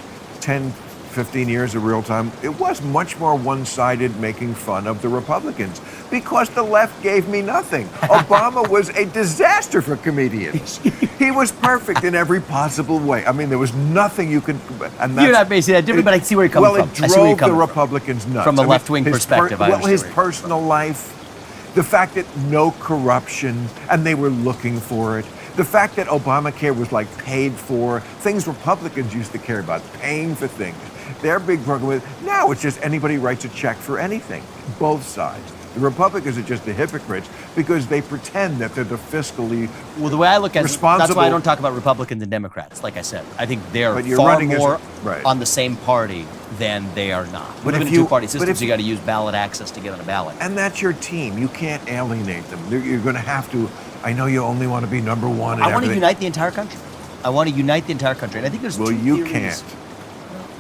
10, 15 years of real time, it was much more one-sided, making fun of the Republicans because the left gave me nothing. Obama was a disaster for comedians. He was perfect in every possible way. I mean, there was nothing you could. And You're not basically that different, but I see where you're coming well, from. it I see where you're drove the coming from. Republicans nuts. From a I mean, left-wing his perspective, I well, understand his where you're coming personal life, the fact that no corruption, and they were looking for it. The fact that Obamacare was like paid for, things Republicans used to care about, paying for things. Their big program was, now it's just anybody writes a check for anything, both sides. The Republicans are just the hypocrites because they pretend that they're the fiscally Well, the way I look at it, that's responsible. why I don't talk about Republicans and Democrats. Like I said, I think they're But you're far running as a- more right. on the same party than they are not. But We live if in you- two-party but systems. if You got to use ballot access to get on a ballot. And that's your team. You can't alienate them. You're going to have to. I know you only want to be number one. And I want to everything. unite the entire country. I want to unite the entire country. And I think there's Well, two you theories. can't.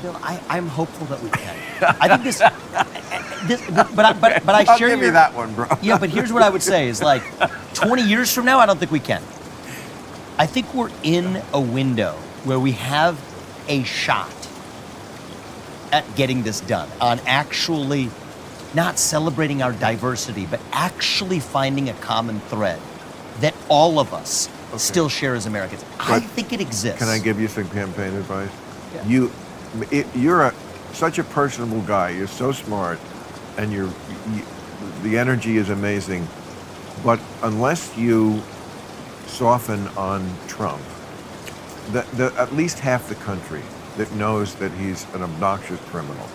Bill, I'm hopeful that we can. I think this, but I I'll share give your, you that one, bro. Yeah, but here's what I would say is like 20 years from now, I don't think we can. I think we're in a window where we have a shot at getting this done, on actually not celebrating our diversity, but actually finding a common thread that all of us still share as Americans. I But think it exists. Can I give you some campaign advice? Yeah. You're such a personable guy. You're so smart, and the energy is amazing. But unless you soften on Trump, at least half the country that knows that he's an obnoxious criminal,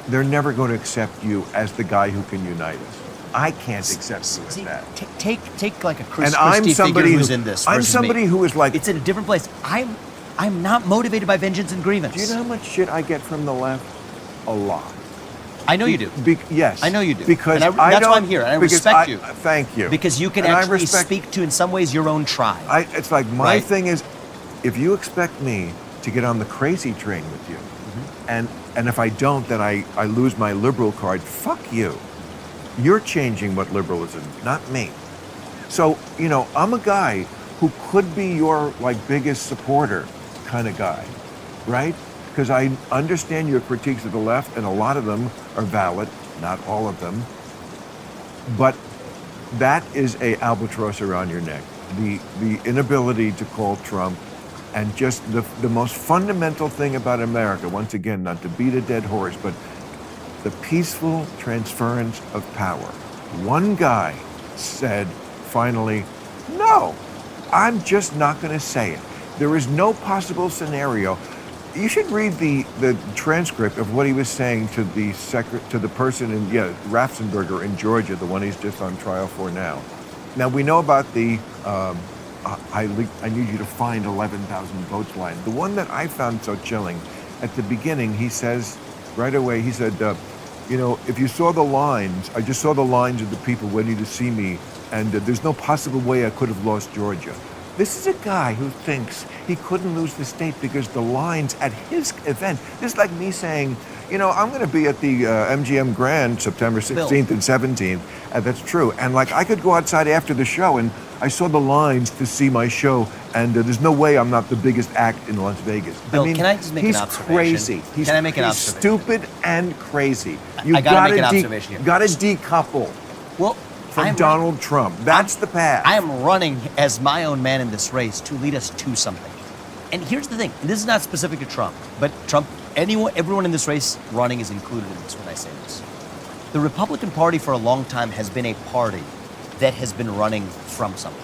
they're never going to accept you as the guy who can unite us. I can't accept you as See, that. take like a Chris And I'm Christie somebody figure who's who- in this. I'm versus somebody me. who is like- It's in a different place. I'm not motivated by vengeance and grievance. Do you know how much shit I get from the left? A lot. I know you do. Yes. I know you do. Because And that's don't, why I'm here, and I because respect you. Thank you. Because you can And I actually respect- speak to, in some ways, your own tribe. It's like my Right? thing is, if you expect me to get on the crazy train with you, Mm-hmm. and if I don't, then I lose my liberal card. Fuck you. You're changing what liberalism, not me. So I'm a guy who could be your like biggest supporter kind of guy, right? Because I understand your critiques of the left, and a lot of them are valid, not all of them. But that is a albatross around your neck. The inability to call Trump, and just the most fundamental thing about America, once again, not to beat a dead horse, but the peaceful transference of power. One guy said, finally, no, I'm just not going to say it. There is no possible scenario. You should read the transcript of what he was saying to the person in Ratzenberger in Georgia, the one he's just on trial for now. Now we know about the I need you to find 11,000 votes line. The one that I found so chilling, at the beginning he says right away, he said, if you saw the lines, I just saw the lines of the people waiting to see me, and there's no possible way I could have lost Georgia. This is a guy who thinks he couldn't lose the state because the lines at his event. This is like me saying, you know, I'm going to be at the MGM Grand September 16th and 17th. That's true. And like I could go outside after the show, and I saw the lines to see my show, and there's no way I'm not the biggest act in Las Vegas. Bill, I mean, can I just make an observation? Crazy. Can I make an he's observation? Stupid and crazy. I gotta make an observation here. You got to decouple Well, from Donald Trump. That's the path. I am running as my own man in this race to lead us to something. And here's the thing, and this is not specific to Trump, but Trump, everyone in this race running is included in this when I say this. The Republican Party for a long time has been a party that has been running from something.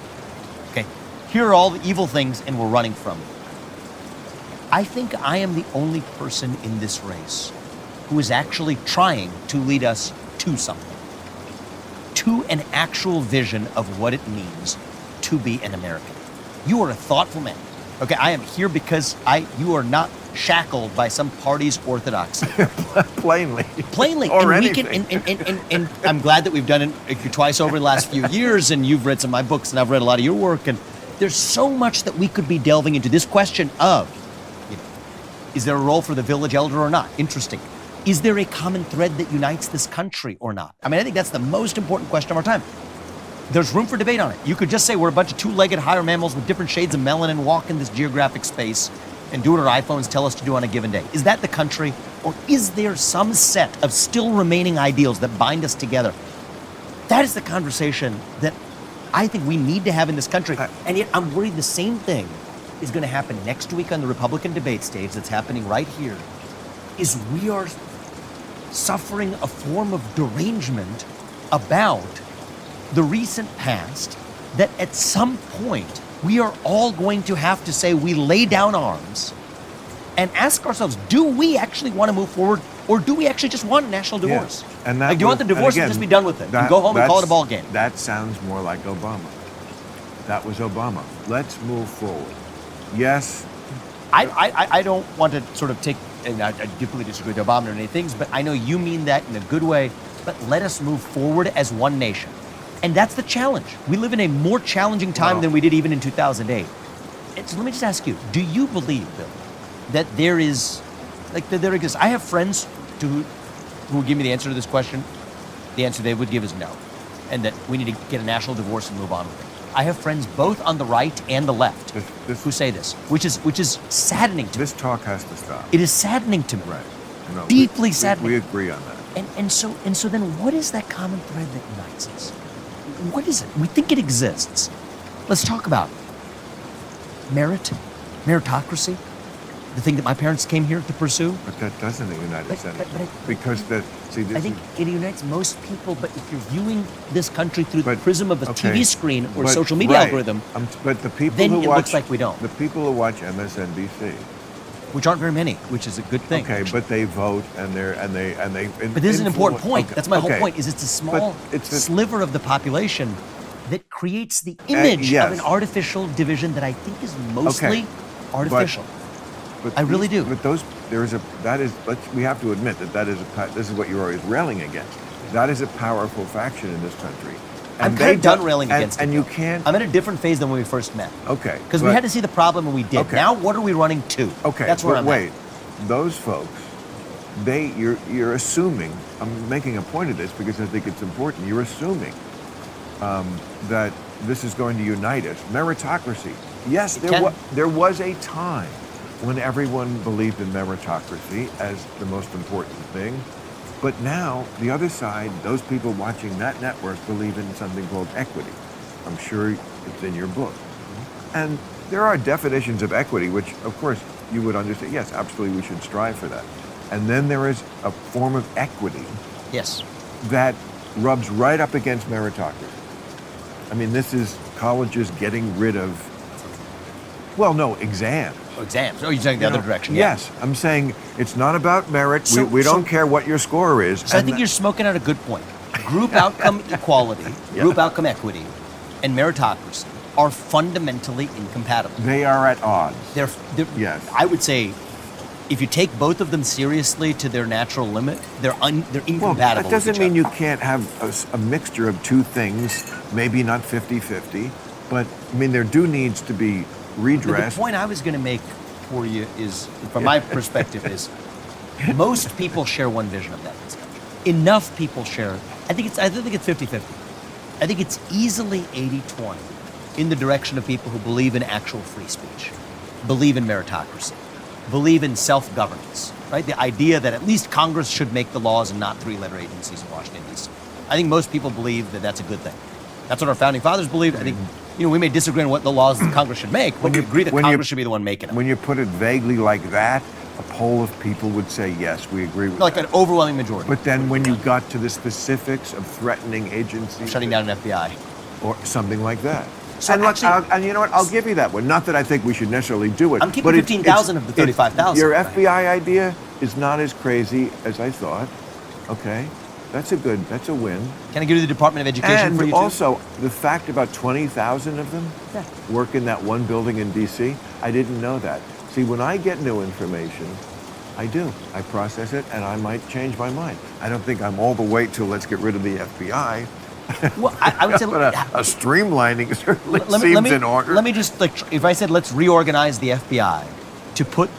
Okay? Here are all the evil things, and we're running from them. I think I am the only person in this race who is actually trying to lead us to something. To an actual vision of what it means to be an American. You are a thoughtful man. Okay, I am here because you are not shackled by some party's orthodoxy. Plainly. and Or anything. And I'm glad that we've done it twice over the last few years, and you've read some of my books, and I've read a lot of your work, and there's so much that we could be delving into. This question of, you know, is there a role for the village elder or not? Interesting. Is there a common thread that unites this country or not? I mean, I think that's the most important question of our time. There's room for debate on it. You could just say we're a bunch of two-legged higher mammals with different shades of melanin walk in this geographic space and do what our iPhones tell us to do on a given day. Is that the country? Or is there some set of still remaining ideals that bind us together? That is the conversation that I think we need to have in this country. And yet I'm worried the same thing is going to happen next week on the Republican debate stage that's happening right here, is we are suffering a form of derangement about the recent past that at some point we are all going to have to say we lay down arms and ask ourselves, do we actually want to move forward, or do we actually just want a national divorce? Yeah. And that like, do you want the divorce and just be done with it? And go home and call it a ball game. That sounds more like Obama. That was Obama. Let's move forward. Yes. I don't want to sort of take, and I deeply disagree with Obama or many things, but I know you mean that in a good way, but let us move forward as one nation. And that's the challenge. We live in a more challenging time than we did even in 2008. And so let me just ask you, do you believe, Bill, that there is, like, that there exists? I have friends who will give me the answer to this question. The answer they would give is no. And that we need to get a national divorce and move on with it. I have friends both on the right and the left who say this, which is saddening to me. This talk has to stop. It is saddening to me. Right. No, deeply saddening. We agree on that. And so then what is that common thread that unites us? What is it? We think it exists. Let's talk about merit, meritocracy, the thing that my parents came here to pursue. But that doesn't unite us But because I think it unites most people, but if you're viewing this country through the prism of a TV screen or social media algorithm, but the people then who it watch, looks like we don't. The people who watch MSNBC, which aren't very many, which is a good thing. Okay, actually. but they vote and they. But this is an important point. Okay, That's my whole okay. point. Is it's a small sliver of the population that creates the image yes. of an artificial division that I think is mostly artificial. But I really do. But we have to admit this is what you're always railing against. That is a powerful faction in this country. And I'm kind of done railing against it. And you can't. I'm in a different phase than when we first met. Okay. Because we had to see the problem and we did. Okay. Now what are we running to? Okay. That's where I'm wait, at. those folks, you're assuming. I'm making a point of this because I think it's important. You're assuming that this is going to unite us. Meritocracy. Yes, there was a time when everyone believed in meritocracy as the most important thing. But now, the other side, those people watching that network believe in something called equity. I'm sure it's in your book. And there are definitions of equity, which, of course, you would understand. Yes, absolutely, we should strive for that. And then there is a form of equity that rubs right up against meritocracy. I mean, this is colleges getting rid of, exams. Exams. Oh, you're saying the other direction. Yes. I'm saying it's not about merit. We don't care what your score is. So I think you're smoking out a good point. Group outcome equality, group outcome equity, and meritocracy are fundamentally incompatible. They are at odds. They're yes. I would say if you take both of them seriously to their natural limit, they're incompatible. Well, that doesn't with each mean other. you can't have a mixture of two things, maybe not 50-50, but I mean, there do needs to be But redress. the point I was going to make for you is, from my perspective, is most people share one vision of that in this country. Enough people share. I think it's 50-50. I think it's easily 80-20 in the direction of people who believe in actual free speech, believe in meritocracy, believe in self-governance, right? The idea that at least Congress should make the laws and not three-letter agencies in Washington, D.C. I think most people believe that that's a good thing. That's what our founding fathers believed. I think, we may disagree on what the laws that Congress should make, but we agree that Congress should be the one making them. When you put it vaguely like that, a poll of people would say, yes, we agree with Like that. an overwhelming majority. But then when you got to the specifics of threatening agencies, Shutting down an FBI. or something like that. So and look, actually- and you know what? I'll give you that one. Not that I think we should necessarily do it. I'm keeping but 15,000 of the 35,000. Your Right. FBI idea is not as crazy as I thought. Okay, that's a win. Can I give you the Department of Education And for you too? also, the fact about 20,000 of them Yeah. work in that one building in D.C., I didn't know that. See, when I get new information, I do. I process it, and I might change my mind. I don't think I'm all the way to let's get rid of the FBI. Well, I would say, But a streamlining certainly let seems me, in order. Let me just, if I said let's reorganize the FBI to put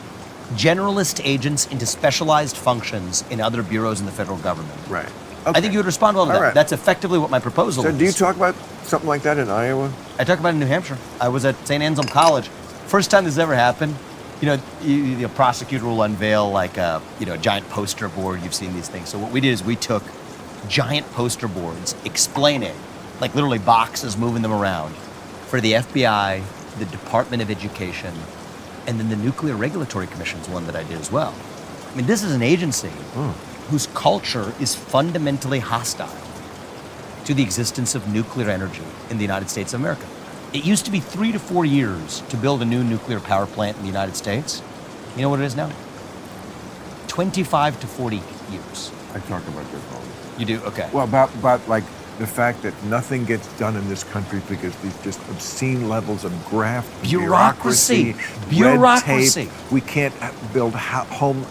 generalist agents into specialized functions in other bureaus in the federal government. Right. I think you would respond well to All that. right. That's effectively what my proposal So is. do you talk about something like that in Iowa? I talked about it in New Hampshire. I was at St. Anselm College. First time this ever happened. The prosecutor will unveil like a giant poster board. You've seen these things. So what we did is we took giant poster boards explaining, like literally boxes moving them around, for the FBI, the Department of Education, and then the Nuclear Regulatory Commission's one that I did as well. I mean, this is an agency whose culture is fundamentally hostile to the existence of nuclear energy in the United States of America. It used to be 3 to 4 years to build a new nuclear power plant in the United States. You know what it is now? 25 to 40 years. I talk about this all the time. You do? Okay. Well, about like the fact that nothing gets done in this country because these just obscene levels of graft, and Bureaucracy. red Bureaucracy. tape. We can't build home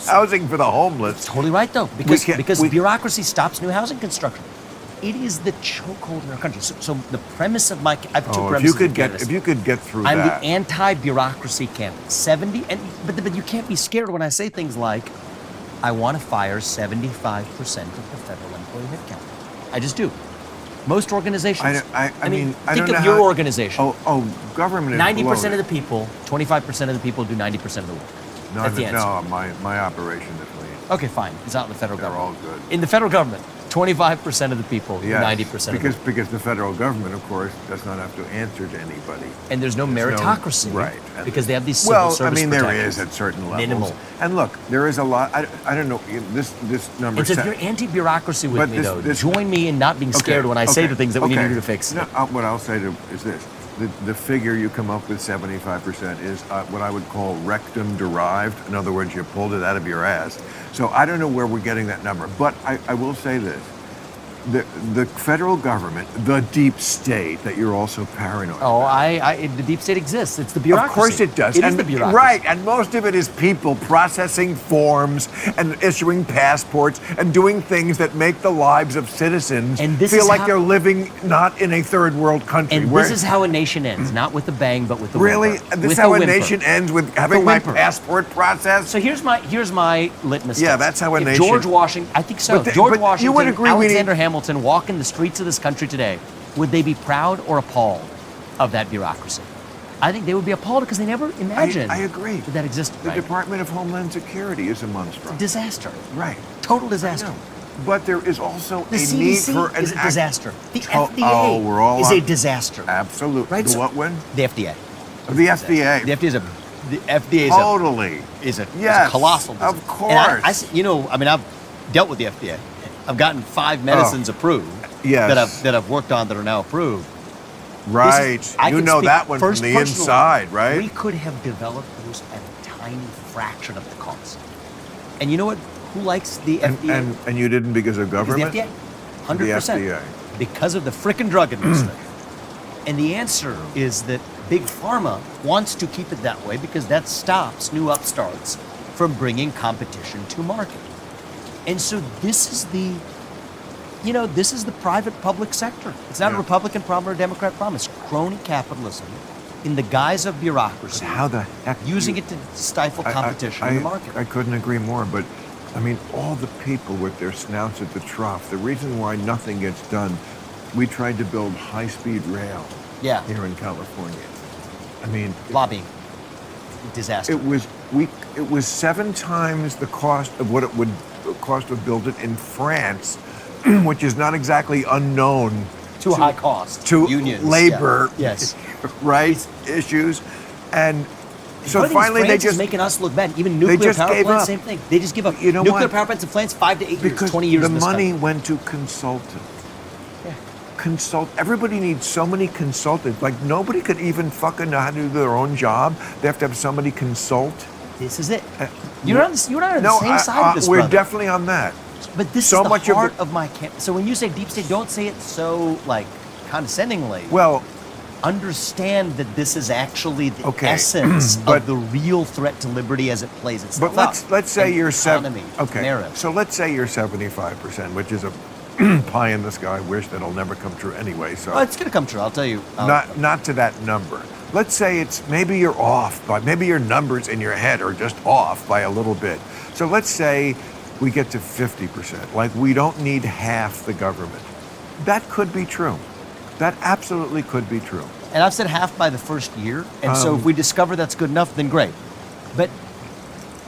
housing for the homeless. Totally right, though, can't- because bureaucracy stops new housing construction. It is the chokehold in our country. So the premise of I have two Oh, premises. if you could get through I'm that. the anti-bureaucracy candidate. But you can't be scared when I say things like, I want to fire 75% of the federal employee headcount. I just do. Most organizations. I mean, I think don't know of your how- organization. Government is 90% of bloated. the people, 25% of the people do 90% of the work. That's the answer. No, my operation is lean. Okay, fine. It's not in the federal They're government. all good. In the federal government, 25% of the people, Yes, 90% of the work. because the federal government, of course, does not have to answer to anybody. And there's no There's no- meritocracy. right. And Because they have these civil service Well, I mean, there protections. is at certain levels. Minimal. And look, there is a lot. I don't know. This number. And so if set- you're anti-bureaucracy with But me, this- though, this- join me in not being scared when I say the things that we need to do to fix it. No, what I'll say is this. The figure you come up with, 75%, is what I would call rectum derived. In other words, you pulled it out of your ass. So I don't know where we're getting that number. But I will say this. The federal government, the deep state that you're also paranoid Oh, about. the deep state exists. It's the bureaucracy. Of course it does. It is and the bureaucracy. Right, and most of it is people processing forms and issuing passports and doing things that make the lives of citizens And this feel is like how- they're living not in a third world country. And where- this is how a nation ends, not with a bang, but with a really, whimper. this is With how a whimper. nation ends with having my whimper. passport processed. So here's my litmus Yeah, test. that's how a If nation- George Washington, I think so. But George but Washington, you would agree we Alexander need- Hamilton walk in the streets of this country today, would they be proud or appalled of that bureaucracy? I think they would be appalled because they never imagined I agree. that existed. The Right? Department of Homeland Security is a monstrosity. Disaster. Right. Total disaster. No. But there is also The a need CDC for an is a act- disaster. The To- FDA oh, we're all is on- a disaster. Absolutely. Right, The so- what one? The FDA. The FDA. The FDA is Totally. is a Yes, colossal disaster. of course. And I've dealt with the FDA. I've gotten 5 medicines approved Yes. that I've worked on that are now approved. Right. I You can know speak that one from first the personally. inside, right? We could have developed those at a tiny fraction of the cost. And you know what? Who likes the FDA? And you didn't because of Because government? the FDA. 100%. The FDA. Because of the frickin' drug industry. And the answer is that Big Pharma wants to keep it that way because that stops new upstarts from bringing competition to market. And so this is the private-public sector. It's not a Republican problem or a Democrat problem. It's crony capitalism in the guise of bureaucracy. But how the heck using it to stifle competition in the market. I couldn't agree more, but I mean, all the people with their snouts at the trough, the reason why nothing gets done, we tried to build high-speed rail here in California. I mean, lobbying. Disaster. It was 7 times the cost of what it would cost to build it in France, which is not exactly unknown to high cost to unions, labor right issues. And so the finally France they just is making us look bad. Even nuclear power gave plants, up. same thing. They just give up. You know nuclear what? power plants in France, 5 to 8 years, because 20 years. the in this money country. went to consultants. Everybody needs so many consultants. Like nobody could even fucking know how to do their own job. They have to have somebody consult. This is it. You're not on the same side of this, we're brother. definitely on that. But this so is the much heart of my camp. So when you say deep state, don't say it so like condescendingly. Well, understand that this is actually the essence of the real threat to liberty as it plays itself out. But let's say you're narrative. So let's say you're 75%, which is a pie in the sky wish that'll never come true anyway. So it's going to come true. I'll tell you. Not to that number. Let's say it's maybe you're off, but maybe your numbers in your head are just off by a little bit. So let's say we get to 50%. Like we don't need half the government. That could be true. That absolutely could be true. And I've said half by the first year. And so if we discover that's good enough, then great. But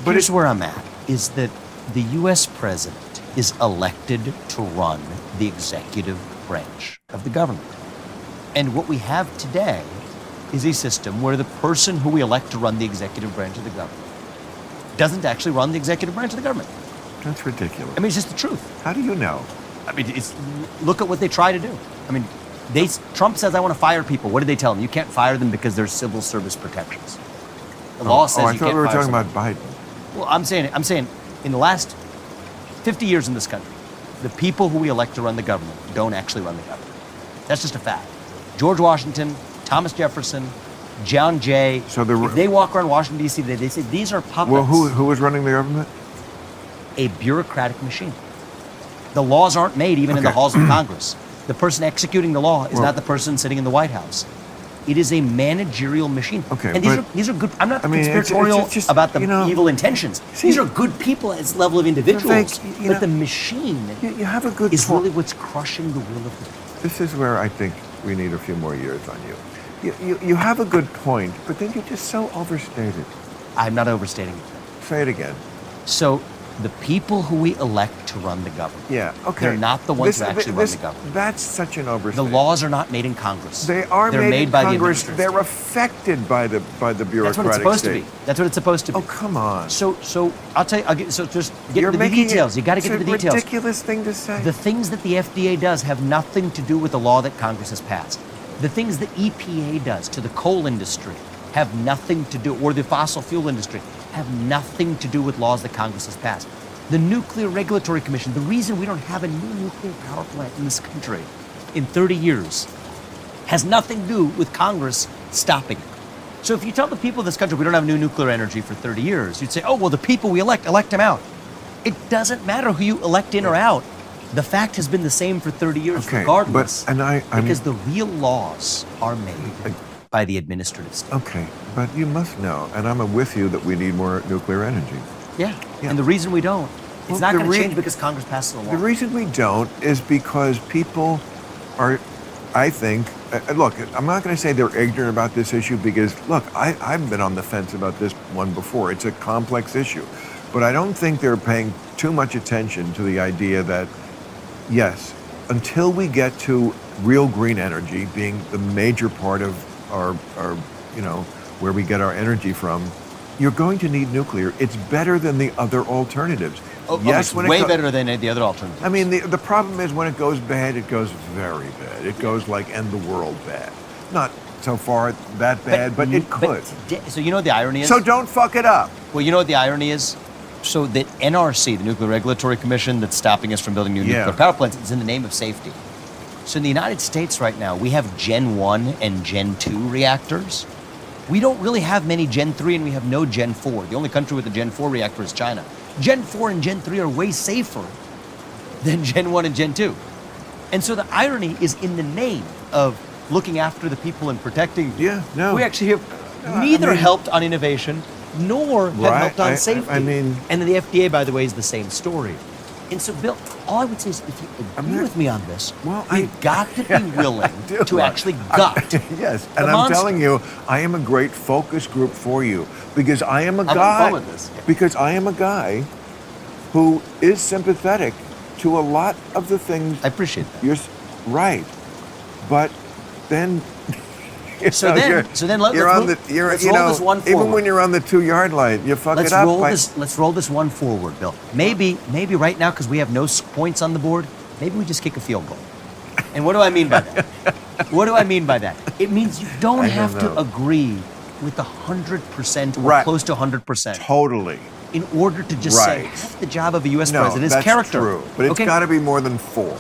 here's where I'm at, is that the U.S. president is elected to run the executive branch of the government. And what we have today is a system where the person who we elect to run the executive branch of the government doesn't actually run the executive branch of the government. That's ridiculous. I mean, it's just the truth. How do you know? I mean, look at what they try to do. I mean, Trump says, I want to fire people. What did they tell him? You can't fire them because there's civil service protections. The law says you can't fire I thought we were talking someone. about Biden. Well, I'm saying in the last 50 years in this country, the people who we elect to run the government don't actually run the government. That's just a fact. George Washington, Thomas Jefferson, John Jay, if they walk around Washington, D.C. today, they say these are puppets. Well, who was running the government? A bureaucratic machine. The laws aren't made even in the halls of Congress. The person executing the law is not the person sitting in the White House. It is a managerial machine. Okay, and these are good. I'm not conspiratorial it's just, about the evil intentions. These are good people at this level of individuals. But the machine you have a good is really what's crushing the will of the people. This is where I think we need a few more years on you. You have a good point, but then you're just so overstated. I'm not overstating it. Say it again. So the people who we elect to run the government, they're not the ones who actually run the government. That's such an overstatement. The laws are not made in Congress. They're made by Congress. the administrative They're state. affected by the bureaucratic That's what it's supposed state. to be. That's what it's supposed to be. Oh, come on. So I'll tell you. So just get to the details. You got to get to the details. It's a ridiculous thing to say. The things that the FDA does have nothing to do with the law that Congress has passed. The things that EPA does to the coal industry have nothing to do, or the fossil fuel industry, have nothing to do with laws that Congress has passed. The Nuclear Regulatory Commission, the reason we don't have a new nuclear power plant in this country in 30 years has nothing to do with Congress stopping it. So if you tell the people of this country we don't have new nuclear energy for 30 years, you'd say, oh, well, the people we elect them out. It doesn't matter who you elect in or out. The fact has been the same for 30 years regardless. Because the real laws are made by the administrative state. Okay, but you must know, and I'm with you, that we need more nuclear energy. Yeah. And the reason we don't, it's not going to change because Congress passes a law. The reason we don't is because people are, I think, look, I'm not going to say they're ignorant about this issue because, look, I've been on the fence about this one before. It's a complex issue. But I don't think they're paying too much attention to the idea that, yes, until we get to real green energy being the major part of our where we get our energy from, you're going to need nuclear. It's better than the other alternatives. Yes, it's way better than the other alternatives. I mean, the problem is when it goes bad, it goes very bad. It goes like end the world bad. Not so far that bad, but it could. So you know what the irony is? So don't fuck it up. Well, you know what the irony is? So that NRC, the Nuclear Regulatory Commission that's stopping us from building new nuclear power plants, is in the name of safety. So in the United States right now, we have Gen 1 and Gen 2 reactors. We don't really have many Gen 3 and we have no Gen 4. The only country with a Gen 4 reactor is China. Gen 4 and Gen 3 are way safer than Gen 1 and Gen 2. And so the irony is in the name of looking after the people and protecting. Yeah, no. We actually have neither helped on innovation nor have helped on safety. I mean, and then the FDA, by the way, is the same story. And so, Bill, all I would say is if you agree with me on this, you've got to be willing to actually gut. Yes, and I'm telling you, I am a great focus group for you because I am a guy. With this. Because I am a guy who is sympathetic to a lot of the things. I appreciate that. You're right, but then. Let's roll this one forward. Even when you're on the 2-yard line, you fuck it up. Let's roll this one forward, Bill. Maybe right now, because we have no points on the board, maybe we just kick a field goal. And what do I mean by that? What do I mean by that? It means you don't have to agree with 100% or close to 100%. Totally. In order to just say half the job of a U.S. president is character. True, but it's got to be more than 4.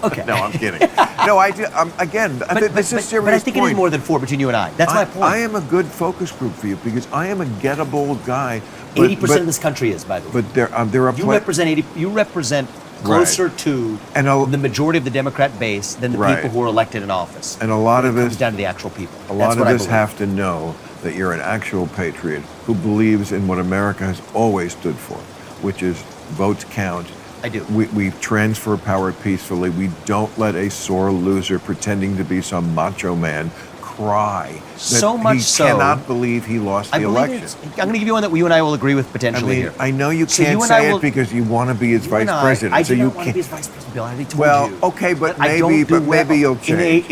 Okay. No, I'm kidding. No, I do. Again, this is serious. But I think it is more than 4 between you and I. That's my point. I am a good focus group for you because I am a gettable guy. 80% of this country is, by the way. But there are. You represent 80. You represent closer to the majority of the Democrat base than the people who are elected in office. And a lot of it comes down to the actual people. A lot of us have to know that you're an actual patriot who believes in what America has always stood for, which is votes count. I do. We transfer power peacefully. We don't let a sore loser pretending to be some macho man cry. So much so. He cannot believe he lost the election. I'm going to give you one that you and I will agree with potentially here. I know you can't say it because you want to be his vice president. I do not want to be his vice president, Bill. I already told you. Well, okay, but maybe you'll change.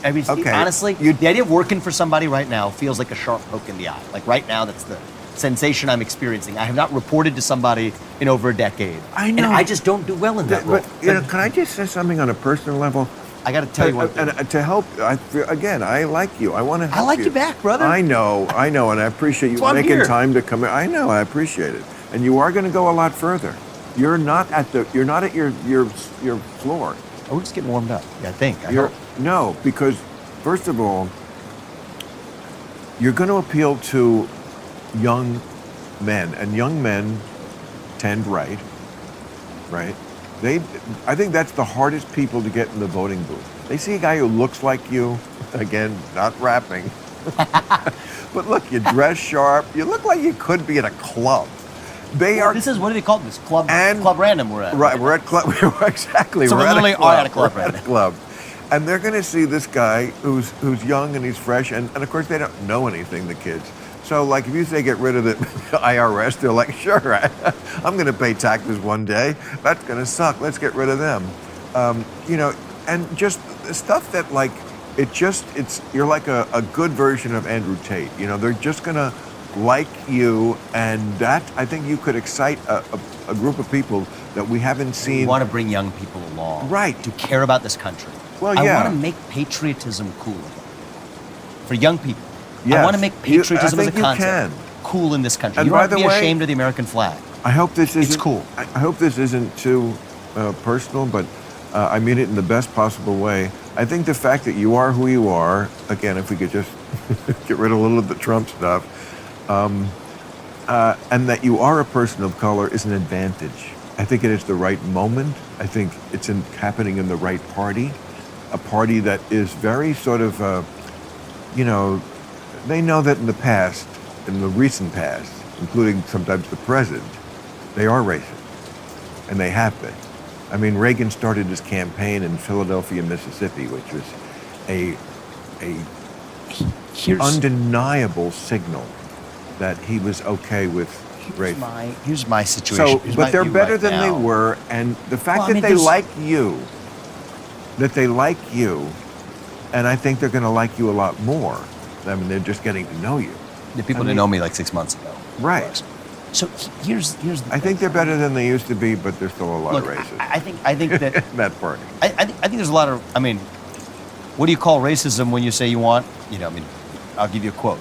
Honestly, the idea of working for somebody right now feels like a sharp poke in the eye. Like right now, that's the sensation I'm experiencing. I have not reported to somebody in over a decade. I know. And I just don't do well in that role. But can I just say something on a personal level? I got to tell you one thing. And to help, I like you. I want to help you. I like you back, brother. I know, and I appreciate you making time to come in. I know, I appreciate it. And you are going to go a lot further. You're not at your floor. Oh, we're just getting warmed up. Yeah, I think. No, because first of all, you're going to appeal to young men, and young men tend right. I think that's the hardest people to get in the voting booth. They see a guy who looks like you, again, not rapping, but look, you dress sharp, you look like you could be at a club. This is, what do they call this? Club Random we're at. Right, we're at Club, exactly. So we literally are at a Club Random. At a club. And they're going to see this guy who's young and he's fresh, and of course they don't know anything, the kids. So, like, if you say get rid of the IRS, they're like, sure, I'm going to pay taxes one day. That's going to suck. Let's get rid of them. And just stuff that, like, you're like a good version of Andrew Tate. They're just going to like you, and that, I think you could excite a group of people that we haven't seen. We want to bring young people along. Right. To care about this country. Well, yeah. I want to make patriotism cool for young people. Yes. I want to make patriotism as a concept cool in this country. And you don't have to by be the way, ashamed of the American flag. I hope this isn't. It's cool. I hope this isn't too personal, but I mean it in the best possible way. I think the fact that you are who you are, again, if we could just get rid of a little of the Trump stuff, and that you are a person of color is an advantage. I think it is the right moment. I think it's happening in the right party, a party that is very sort of, they know that in the past, in the recent past, including sometimes the present, they are racist, and they have been. I mean, Reagan started his campaign in Philadelphia, Mississippi, which was a undeniable signal that he was okay with racism. Here's my situation. But they're better than they were, and the fact that they like you, and I think they're going to like you a lot more. I mean, they're just getting to know you. The people didn't know me like 6 months ago. Right. So here's the I think they're better than they used to be, but there's still a lot of racism. I think that that party. I think there's a lot of. I mean, what do you call racism when you say you want? I'll give you a quote.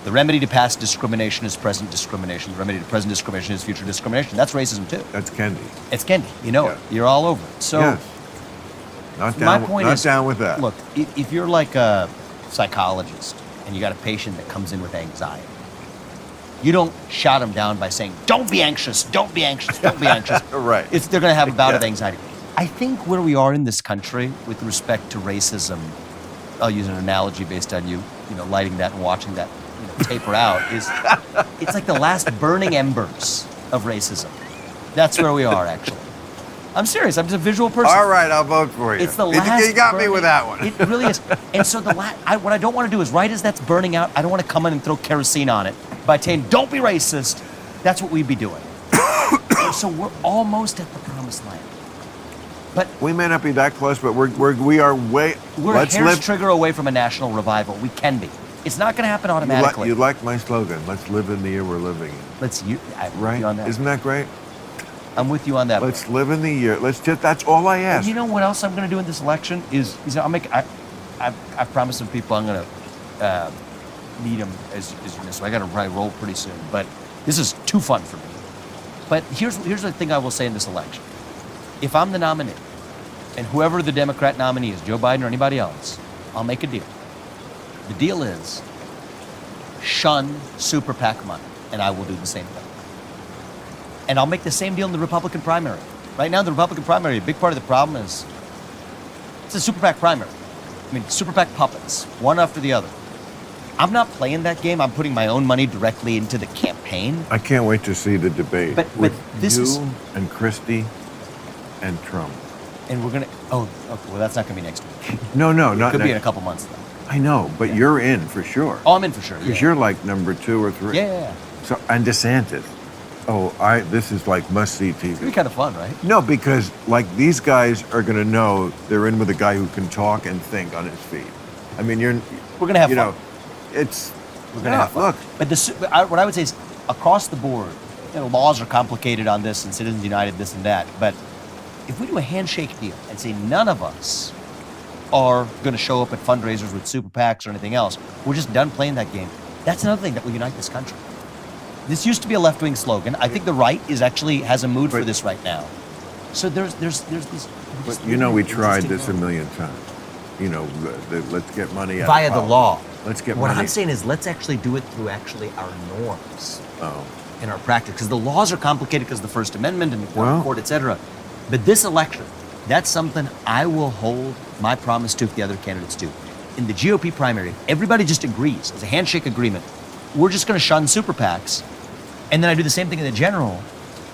The remedy to past discrimination is present discrimination. The remedy to present discrimination is future discrimination. That's racism too. That's Candid. It's Candid. You know it. You're all over it. So. Yes. Not My down. point Not is, down with that. Look, if you're like a psychologist and you got a patient that comes in with anxiety, you don't shut them down by saying, "Don't be anxious, don't be anxious, don't be anxious." Right. If they're going to have a bout of Yeah. anxiety. I think where we are in this country with respect to racism, I'll use an analogy based on you lighting that and watching that taper out, is it's like the last burning embers of racism. That's where we are, actually. I'm serious. I'm just a visual person. All right, I'll vote for you. It's the last. You got me burning- with that one. It really is. And so what I don't want to do is, right as that's burning out, I don't want to come in and throw kerosene on it by saying, "Don't be racist." That's what we'd be doing. And so we're almost at the promised land. But We may not be that close, but we are way. we're let's a hair's live. trigger away from a national revival. We can be. It's not going to happen You automatically. like my slogan? Let's live in the year we're living in. I'm with Right? you on that. Isn't that great? I'm with you on that. Let's live in the year. That's all I ask. And you know what else I'm going to do in this election is I've promised some people I'm going to meet them as you know, so I got to probably roll pretty soon. But this is too fun for me. But here's the thing I will say in this election: if I'm the nominee, and whoever the Democrat nominee is, Joe Biden or anybody else, I'll make a deal. The deal is shun super PAC money, and I will do the same thing. And I'll make the same deal in the Republican primary. Right now, the Republican primary, a big part of the problem is it's a super PAC primary. I mean, super PAC puppets, one after the other. I'm not playing that game. I'm putting my own money directly into the campaign. I can't wait to see the debate But with this you is- and Christie and Trump. And we're going to, okay, well, that's not going to be next week. No, It not could be in a next. couple months, though. I know, but Yeah. you're in for sure. Oh, I'm in for sure. Because Yeah. you're like number 2 or 3. Yeah. So and DeSantis. Oh, this is like must see It's going to be TV. kind of fun, right? No, because like these guys are going to know they're in with a guy who can talk and think on his feet. I mean, We're going to have you fun. know, it's We're going to have fun. Look, But what I would say is, across the board, laws are complicated on this, and Citizens United, this and that. But if we do a handshake deal and say none of us are going to show up at fundraisers with super PACs or anything else, we're just done playing that game. That's another thing that will unite this country. This used to be a left-wing slogan. I think the right has a mood for But- this right now. So there's these. but we tried this a million times. Let's get money out via of the politics. law. Let's get What money. I'm saying is, let's actually do it through our norms. Oh. In our practice, because the laws are complicated because of the First Amendment and the Well- court, et cetera. But this election, that's something I will hold my promise to if the other candidates do. In the GOP primary, if everybody just agrees, as a handshake agreement, we're just going to shun super PACs, and then I do the same thing in the general.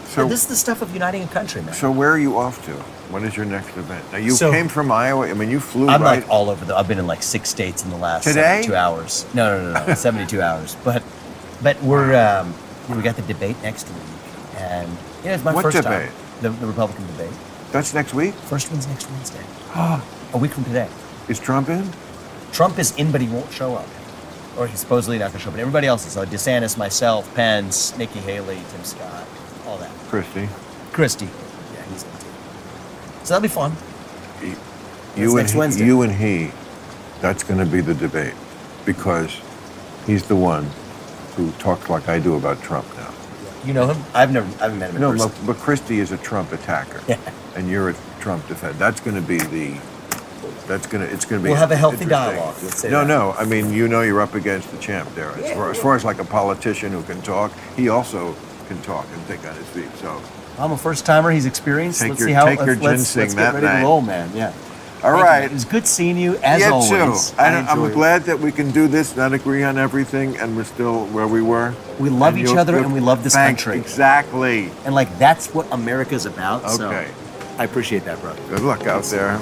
So- This is the stuff of uniting a country, man. So where are you off to? When is your next event? Now you So- came from Iowa. I mean, you flew I'm right. like all over I've been in like 6 states in the last Today? 72 hours. No, 72 hours. But we're we got the debate next week, and it's my What first debate? time. The Republican debate. That's next week. First one's next Wednesday. A week from today. Is Trump in? Trump is in, but he won't show up. Or he's supposedly not going to show up. But everybody else is. So DeSantis, myself, Pence, Nikki Haley, Tim Scott, all that. Christie. Christie. Yeah, he's in too. So that'll be fun. next Wednesday. You and he. That's going to be the debate, because he's the one who talks like I do about Trump now. You know him? I haven't met him in No, person. but Christie is a Trump attacker, Yeah. and you're a Trump defender. That's going to be it's going to be. We'll have a healthy interesting. dialogue, let's say no, that. no. I mean, you're up against the champ there. As far as like a politician who can talk, he also can talk and think on his feet. So, I'm a first timer. He's experienced. Take Let's your- see how. take your Let's ginseng get that ready night. to roll, man. Yeah. all Thank you, right. man. It was good seeing you as Yeah, always. too. I'm enjoyed it. glad that we can do this, not agree on everything, and we're still where we were. We love And each you'll- other you'll- and we love this Thanks, country. Exactly. And like that's what America's about. So Okay. I appreciate that, brother. Good luck out there.